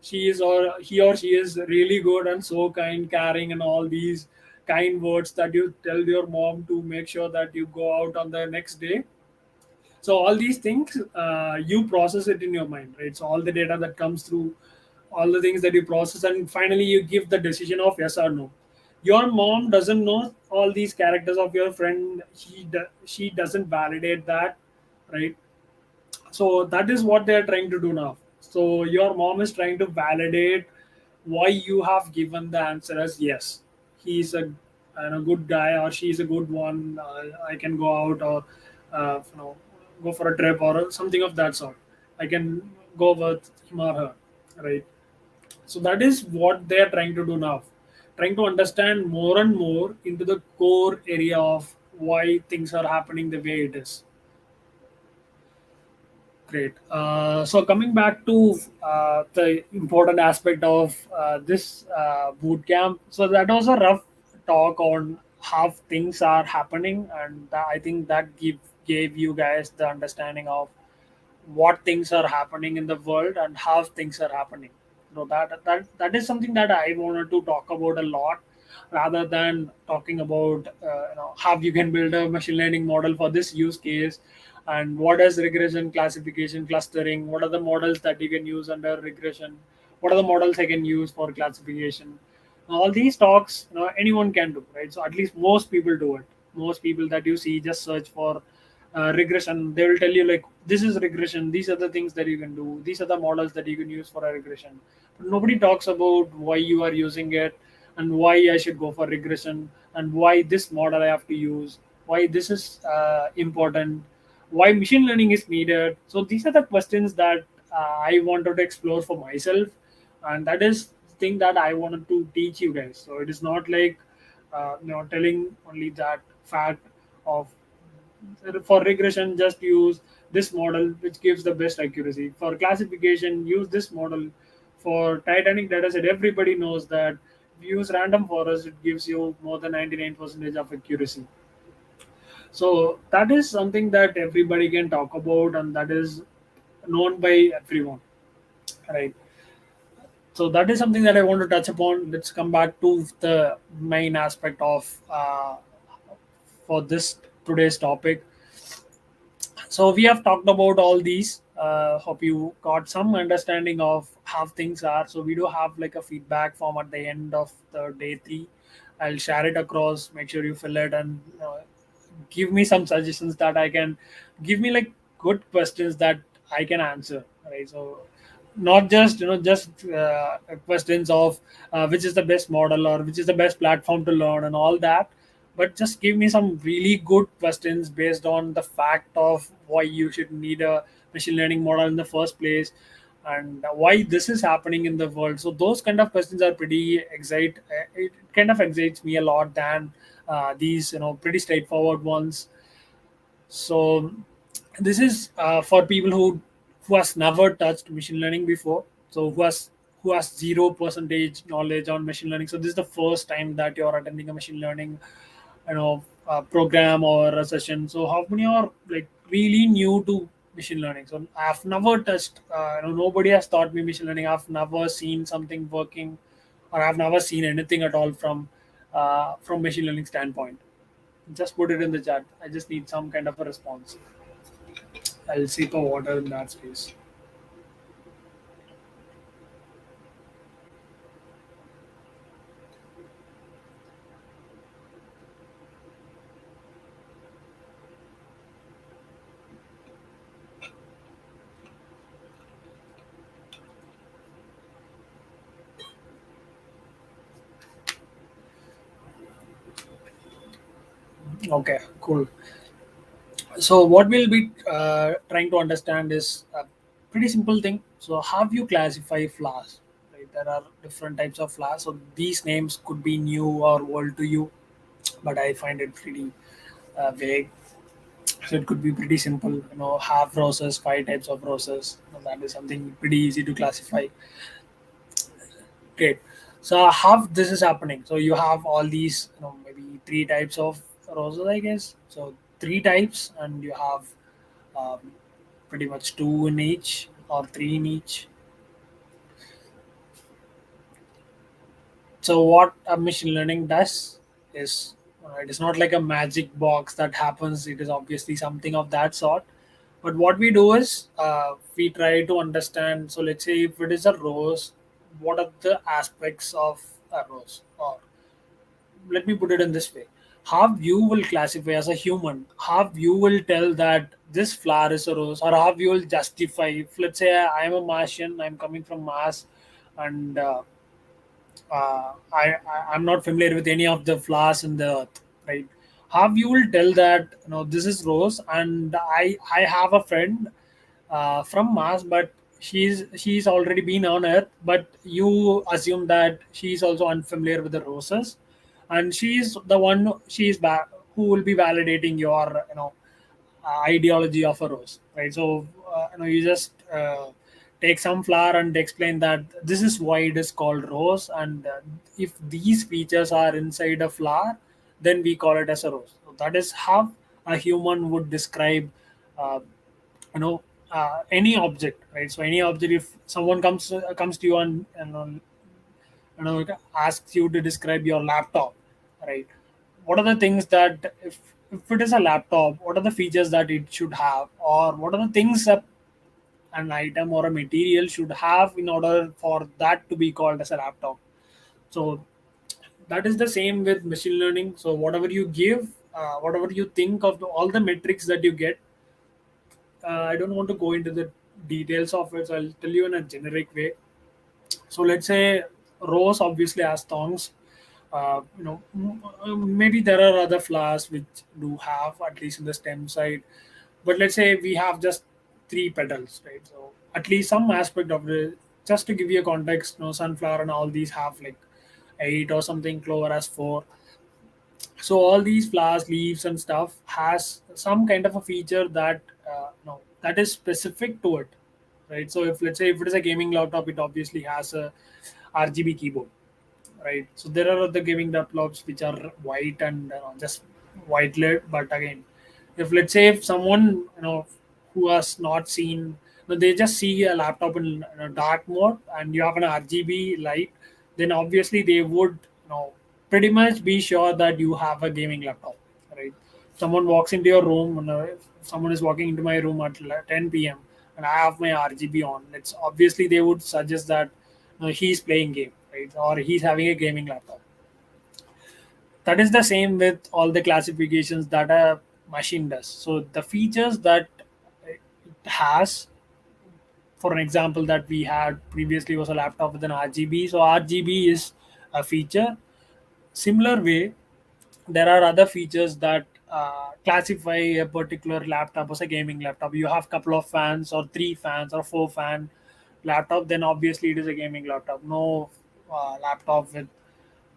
Speaker 2: she is, or he or she is really good and so kind, caring, and all these kind words that you tell your mom to make sure that you go out on the next day. So all these things, you process it in your mind, right? So all the data that comes through, all the things that you process, and finally you give the decision of yes or no. Your mom doesn't know all these characters of your friend. She doesn't validate that, right? So that is what they are trying to do now. So your mom is trying to validate why you have given the answer as yes. He's a good guy, or she's a good one. I can go out, or go for a trip, or something of that sort. I can go with him or her, right? So that is what they are trying to do now, trying to understand more and more into the core area of why things are happening the way it is. Great. So coming back to the important aspect of this boot camp, so that was a rough talk on how things are happening, and I think that gave you guys the understanding of what things are happening in the world and how things are happening. That is something that I wanted to talk about a lot, rather than talking about how you can build a machine learning model for this use case, and what is regression, classification, clustering, what are the models that you can use under regression, what are the models I can use for classification. All these talks, anyone can do, right? So at least most people do it. Most people that you see just search for regression. They will tell you like, this is regression, these are the things that you can do, these are the models that you can use for a regression. But nobody talks about why you are using it, and why I should go for regression, and why this model I have to use, why this is important, why machine learning is needed. So these are the questions that I wanted to explore for myself, and that is the thing that I wanted to teach you guys. So it is not like telling only that fact of, for regression just use this model which gives the best accuracy. For classification, use this model. For Titanic dataset, everybody knows that if you use random forest, it gives you more than 99% of accuracy. So that is something that everybody can talk about, and that is known by everyone, right? So that is something that I want to touch upon. Let's come back to the main aspect of for this today's topic. So we have talked about all these. Hope you got some understanding of how things are. So we do have like a feedback form at the end of the day three. I'll share it across. Make sure you fill it, and give me some suggestions that I can, give me like good questions that I can answer. Right. So not just just questions of which is the best model or which is the best platform to learn and all that, but just give me some really good questions based on the fact of why you should need a machine learning model in the first place, and why this is happening in the world. So those kind of questions are pretty it kind of excites me a lot than these pretty straightforward ones. So this is for people who has never touched machine learning before. So who has 0% knowledge on machine learning. So this is the first time that you're attending a machine learning program or a session. So how many are like really new to machine learning? So I've never touched. Nobody has taught me machine learning. I've never seen something working, or I've never seen anything at all from machine learning standpoint. Just put it in the chat. I just need some kind of a response. I'll sip a water in that space. Okay, cool. So what we'll be trying to understand is a pretty simple thing. So how you classify flowers? Right? There are different types of flowers. So these names could be new or old to you, but I find it pretty vague. So it could be pretty simple. Half roses, five types of roses. That is something pretty easy to classify. Great. So how this is happening? So you have all these, maybe three types of roses, I guess. So three types, and you have um, pretty much two in each or three in each. So what a machine learning does is, it is not like a magic box that happens. It is obviously something of that sort. But what we do is we try to understand. So let's say if it is a rose, what are the aspects of a rose? Or let me put it in this way. How you will classify as a human, how you will tell that this flower is a rose, or how you will justify, if let's say I am a Martian, I'm coming from Mars, and I'm not familiar with any of the flowers in the earth, right? How you will tell that, this is rose, and I have a friend from Mars, but she's already been on Earth, but you assume that she's also unfamiliar with the roses, and who will be validating your ideology of a rose, right? So you just take some flower and explain that this is why it is called rose, and if these features are inside a flower, then we call it as a rose. So that is how a human would describe uh, you know any object, right? So any object, if someone comes to you and asks you to describe your laptop, right? What are the things that, if it is a laptop, what are the features that it should have, or what are the things that an item or a material should have in order for that to be called as a laptop? So that is the same with machine learning. So whatever you give, whatever you think of all the metrics that you get, I don't want to go into the details of it, so I'll tell you in a generic way. So let's say rose obviously has thorns. Maybe there are other flowers which do have, at least in the stem side. But let's say we have just three petals, right? So at least some aspect of the, just to give you a context, sunflower and all these have like eight or something, clover has four. So all these flowers, leaves and stuff has some kind of a feature that that is specific to it, right? So if let's say if it is a gaming laptop, it obviously has a RGB keyboard, right? So there are other gaming laptops which are white and just white lit. But again, if let's say if someone who has not seen, they just see a laptop in dark mode and you have an RGB light, then obviously they would pretty much be sure that you have a gaming laptop, right? Someone walks into your room, and if someone is walking into my room at 10 p.m. and I have my RGB on, it's obviously they would suggest that he's playing game, right? Or he's having a gaming laptop. That is the same with all the classifications that a machine does. So the features that it has, for an example that we had previously was a laptop with an RGB. So RGB is a feature. Similar way, there are other features that classify a particular laptop as a gaming laptop. You have couple of fans or three fans or four fan laptop, then obviously it is a gaming laptop. No laptop with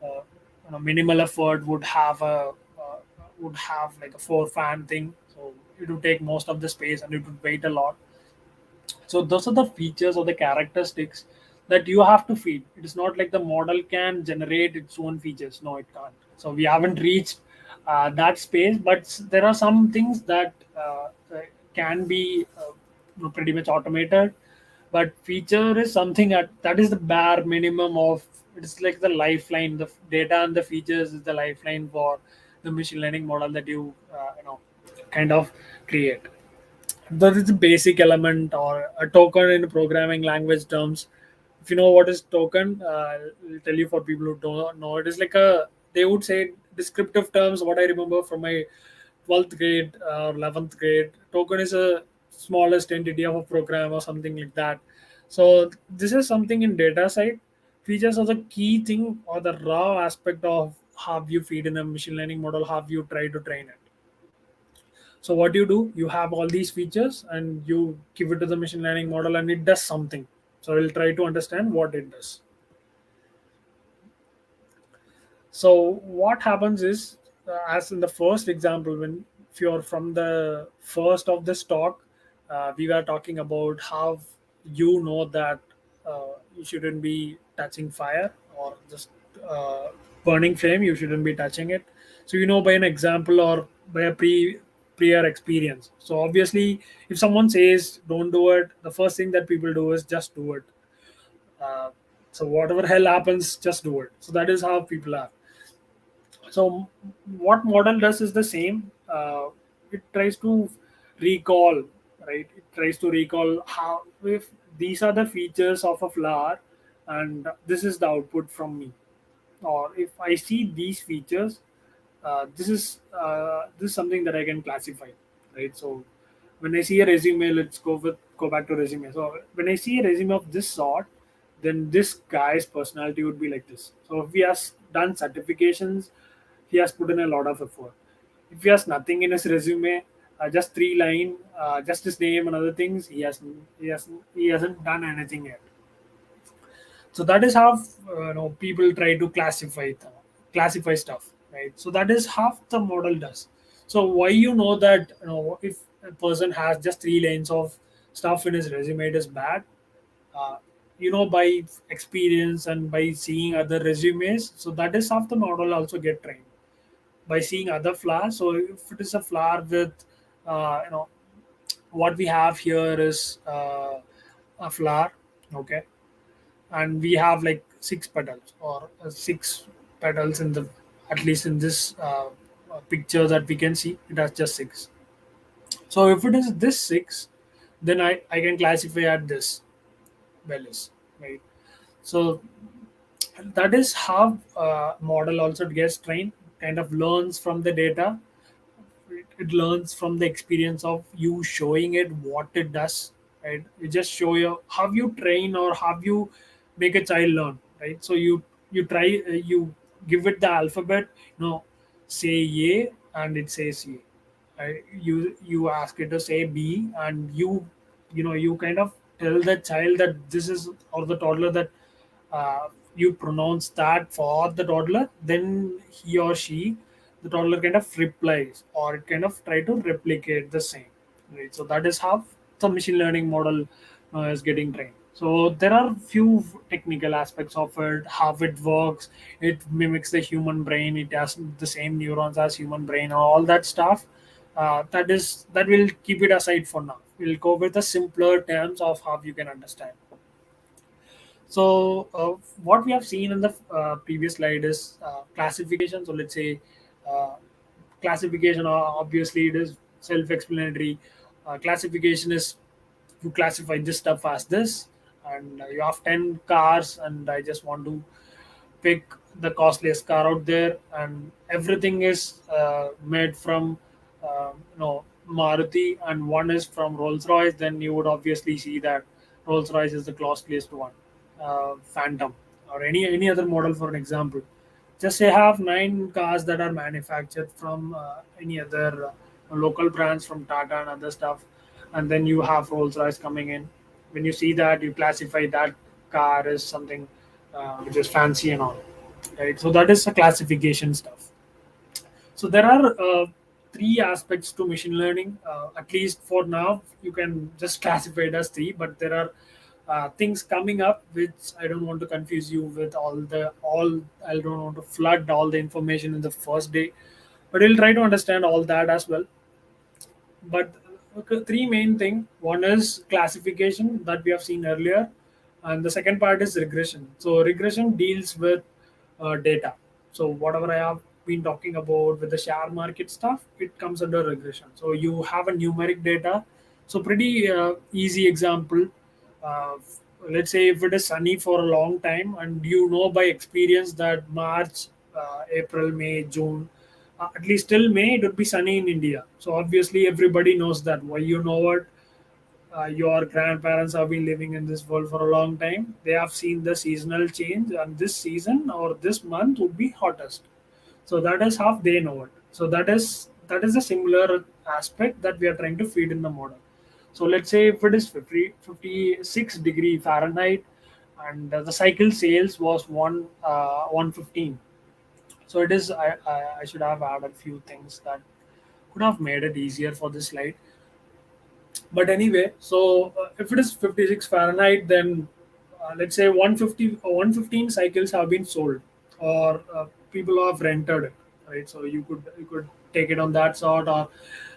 Speaker 2: uh, minimal effort would have like a four fan thing. So it would take most of the space and it would weight a lot. So those are the features or the characteristics that you have to feed. It is not like the model can generate its own features. No, it can't. So we haven't reached that space, but there are some things that can be pretty much automated. But feature is something that is the bare minimum of. It's like the lifeline. The data and the features is the lifeline for the machine learning model that you kind of create. That is the basic element or a token in programming language terms. If you know what is token, I'll tell you for people who don't know. It is like a, they would say descriptive terms. What I remember from my 12th grade or 11th grade, token is a smallest entity of a program or something like that. So this is something in data side. Features are the key thing or the raw aspect of how you feed in a machine learning model, how you try to train it. So what you do, you have all these features and you give it to the machine learning model and it does something. So we'll try to understand what it does. So what happens is, as in the first example, when if you're from the first of the stock, we were talking about how that you shouldn't be touching fire or just uh, burning flame. You shouldn't be touching it. So by an example or by a prior experience. So obviously, if someone says don't do it, the first thing that people do is just do it. Uh, so whatever hell happens, just do it. So that is how people are. So what model does is the same. It tries to recall, right? It tries to recall how, if these are the features of a flower, and this is the output from me. or if I see these features, this is something that I can classify, right? So when I see a resume, let's go back to resume. So when I see a resume of this sort, then this guy's personality would be like this. So if he has done certifications, he has put in a lot of effort. If he has nothing in his resume, just three line, just his name and other things, he hasn't done anything yet. So that is how people try to classify stuff, right? So that is how the model does. So why that if a person has just three lines of stuff in his resume, it is bad. uh, by experience and by seeing other resumes, so that is how the model also get trained by seeing other flowers. So if it is a flower with what we have here is a flower, okay, and we have like six petals or six petals in the, at least in this picture that we can see, it has just six. So if it is this six, then I can classify at this values, right? So that is how model also gets trained, kind of learns from the data. It learns from the experience of you showing it what it does, right? You just show you how you train or how you make a child learn, right? So you try, you give it the alphabet, say a and it says a, right? You ask it to say b, and you kind of tell the child that this is, or the toddler, that you pronounce that for the toddler, then he or she, the toddler kind of replies, or it kind of try to replicate the same, right? So that is how the machine learning model is getting trained. So there are few technical aspects of it, how it works. It mimics the human brain, it has the same neurons as human brain, all that stuff. That will keep it aside for now. We'll go with the simpler terms of how you can understand. So, what we have seen in the previous slide is classification. So, let's say uh, classification, obviously, it is self explanatory. Classification is you classify this stuff as this, and you have 10 cars, and I just want to pick the costliest car out there, and everything is made from Maruti, and one is from Rolls Royce. Then you would obviously see that Rolls Royce is the costliest one. Phantom or any other model, for an example. Just say have nine cars that are manufactured from any other local brands from Tata and other stuff, and then you have Rolls Royce coming in. When you see that, you classify that car as something which is fancy and all, right? So that is the classification stuff. So there are three aspects to machine learning. At least for now, you can just classify it as three, but there are things coming up which I don't want to confuse you with all. I don't want to flood all the information in the first day, but we'll try to understand all that as well. But three main thing. One is classification that we have seen earlier, and the second part is regression. So regression deals with data. So whatever I have been talking about with the share market stuff, it comes under regression. So you have a numeric data. So pretty easy example. uh, let's say if it is sunny for a long time, and you know by experience that March, April, May, June, at least till May, it would be sunny in India. So obviously, everybody knows that. Why, what? Your grandparents have been living in this world for a long time. They have seen the seasonal change, and this season or this month would be hottest. So that is how they know it. So that is a similar aspect that we are trying to feed in the model. So let's say if it is 56 degree Fahrenheit, and the cycle sales was 115. So it is. I should have added a few things that could have made it easier for this slide. But anyway, so if it is 56 Fahrenheit, then let's say 150 or 115 cycles have been sold, or people have rented it, right? So you could take it on that sort, or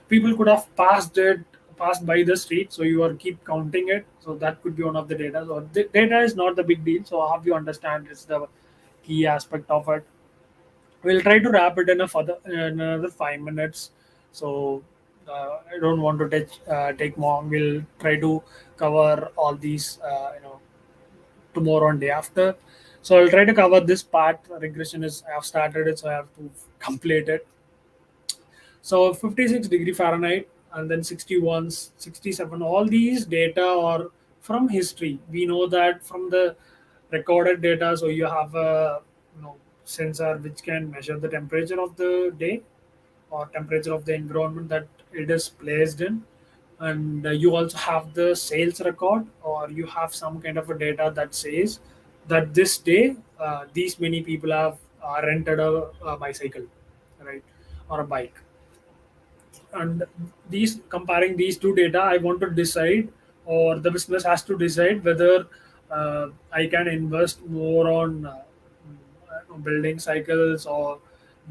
Speaker 2: people could have passed by the street. So you are keep counting it. So that could be one of the data. So the data is not the big deal. So how you understand is the key aspect of it. We'll try to wrap it in in another 5 minutes. So I don't want to take long. We'll try to cover all these tomorrow and day after. So I'll try to cover this part. Regression is I have started it, so I have to complete it. So 56 degree Fahrenheit and then 61, 67, all these data are from history. We know that from the recorded data. So you have a sensor which can measure the temperature of the day or temperature of the environment that it is placed in. And you also have the sales record, or you have some kind of a data that says that this day these many people have rented a bicycle, right, or a bike. And these comparing these two data, I want to decide, or the business has to decide whether I can invest more on building cycles, or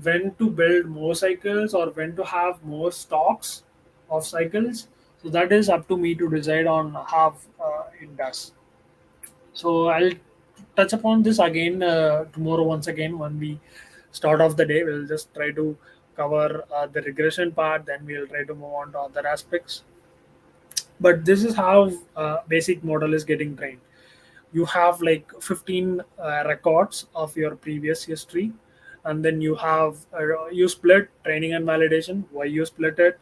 Speaker 2: when to build more cycles, or when to have more stocks of cycles. So that is up to me to decide on how it does. So I'll touch upon this again tomorrow once again when we start off the day. We'll just try to cover the regression part, then we'll try to move on to other aspects. But this is how basic model is getting trained. You have like 15 records of your previous history, and then you have you split training and validation. Why you split it?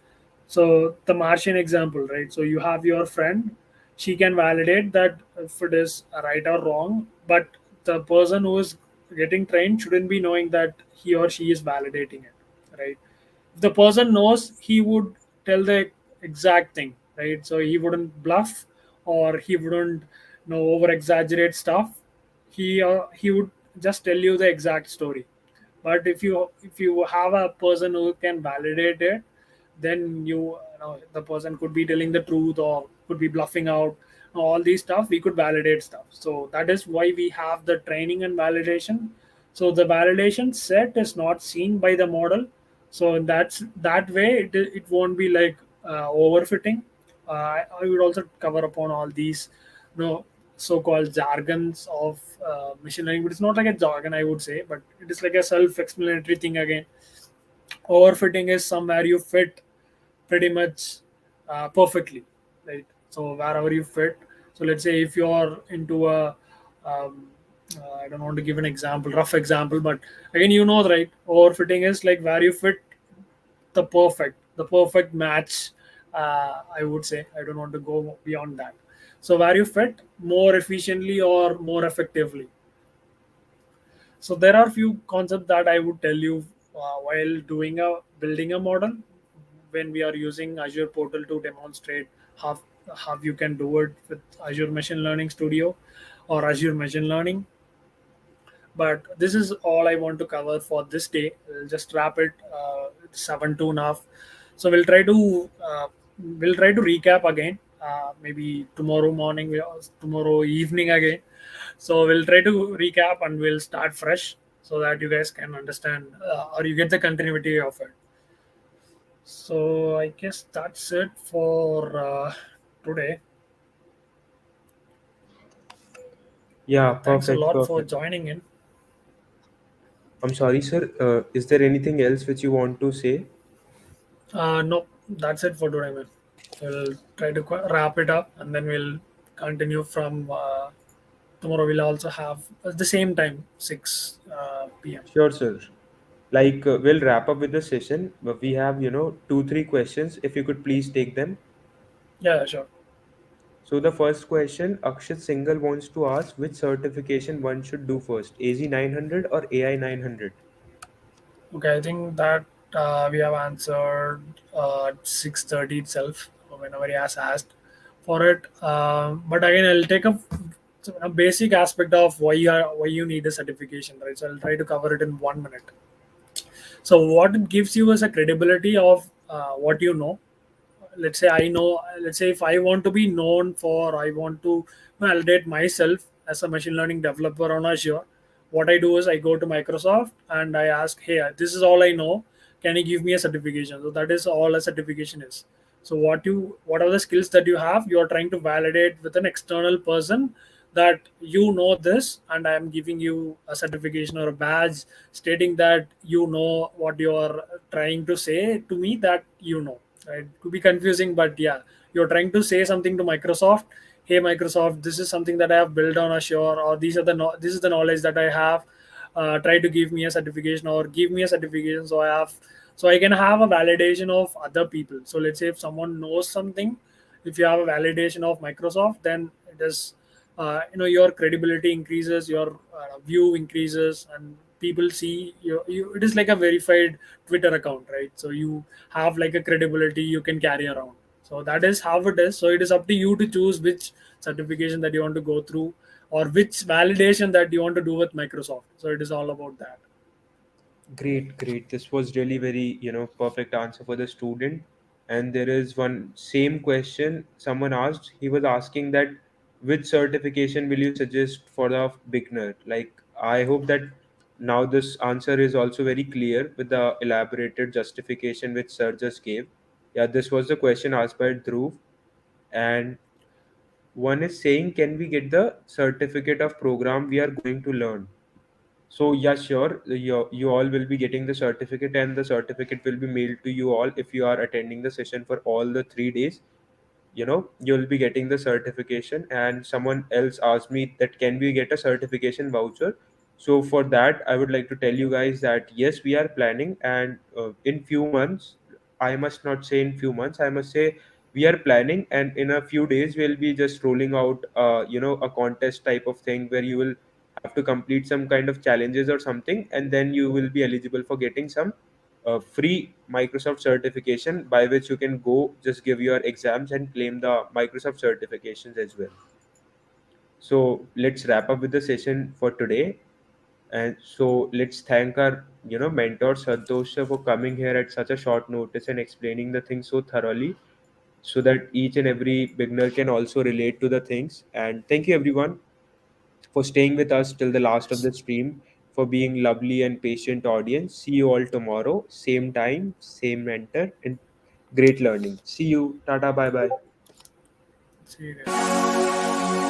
Speaker 2: So the Martian example, right? So you have your friend, she can validate that if it is right or wrong, but the person who is getting trained shouldn't be knowing that he or she is validating it, right? If the person knows, he would tell the exact thing, right? So he wouldn't bluff, or he wouldn't over exaggerate stuff. He would just tell you the exact story. But if you have a person who can validate it, then the person could be telling the truth or could be bluffing out. All these stuff we could validate stuff. So that is why we have the training and validation. So the validation set is not seen by the model. So that way it won't be like overfitting. I would also cover upon all these so-called jargons of machine learning, but it's not like a jargon, I would say, but it is like a self-explanatory thing again. Overfitting is somewhere you fit pretty much perfectly, right? So wherever you fit. So let's say if you're into a um, I don't want to give an example, rough example, but again, right? Overfitting is like where you fit the perfect match. I would say I don't want to go beyond that. So where you fit more efficiently or more effectively. So there are few concepts that I would tell you while doing a building a model when we are using Azure portal to demonstrate how how you can do it with Azure Machine Learning Studio or Azure Machine Learning. But this is all I want to cover for this day. We'll just wrap it. It's 7 2 and a half. So we'll try to recap again. Maybe tomorrow morning, tomorrow evening again. So we'll try to recap and we'll start fresh so that you guys can understand or you get the continuity of it. So I guess that's it for today.
Speaker 1: Yeah,
Speaker 2: Thanks a
Speaker 1: perfect,
Speaker 2: lot for
Speaker 1: perfect.
Speaker 2: joining in.
Speaker 1: I'm sorry, sir. Is there anything else which you want to say?
Speaker 2: No, that's it for today, man. We'll try to wrap it up and then we'll continue from tomorrow. We'll also have at the same time, 6 p.m.
Speaker 1: Sure, sir. Like, we'll wrap up with the session, but we have, 2, 3 questions. If you could please take them.
Speaker 2: Yeah, sure.
Speaker 1: So the first question, Akshat Singhal wants to ask which certification one should do first, AZ-900 or AI-900?
Speaker 2: Okay, I think that we have answered at 6:30 itself whenever he has asked for it. But again, I'll take a basic aspect of why you need a certification, right? So I'll try to cover it in 1 minute. So what it gives you is a credibility of what you know. Let's say if I want to be known for, I want to validate myself as a machine learning developer on Azure. What I do is I go to Microsoft and I ask, hey, this is all I know, can you give me a certification? So that is all a certification is. So what are the skills that you have, you are trying to validate with an external person that you know this, and I am giving you a certification or a badge stating that you know what you are trying to say to me, that you know, right? Could be confusing, but yeah, you're trying to say something to Microsoft. hey Microsoft, this is something that I have built on Azure, or this is the knowledge that I have. Try to give me a certification, or give me a certification, so I can have a validation of other people. So let's say if someone knows something, if you have a validation of Microsoft, then it is, your credibility increases, your view increases, and people see you. It is like a verified Twitter account, right? So you have like a credibility you can carry around. So that is how it is. So it is up to you to choose which certification that you want to go through, or which validation that you want to do with Microsoft. So it is all about that.
Speaker 1: Great, great. This was really very, perfect answer for the student. And there is one same question someone asked. He was asking that which certification will you suggest for the beginner? Like, I hope that now this answer is also very clear with the elaborated justification which sir just gave. Yeah, this was the question asked by Dhruv. And one is saying, can we get the certificate of program we are going to learn? So yeah, sure. You all will be getting the certificate, and the certificate will be mailed to you all if you are attending the session for all the 3 days. You'll be getting the certification. And someone else asked me that can we get a certification voucher? So for that, I would like to tell you guys that yes, we are planning, and in few months, I must not say in few months, I must say we are planning, and in a few days we'll be just rolling out a contest type of thing where you will have to complete some kind of challenges or something, and then you will be eligible for getting some free Microsoft certification, by which you can go just give your exams and claim the Microsoft certifications as well. So let's wrap up with the session for today. And so let's thank our mentor Santosh sir for coming here at such a short notice and explaining the things so thoroughly, so that each and every beginner can also relate to the things. And thank you everyone for staying with us till the last of the stream, for being lovely and patient audience. See you all tomorrow, same time, same mentor, and great learning. See you. Tata. Bye bye.
Speaker 2: See you guys.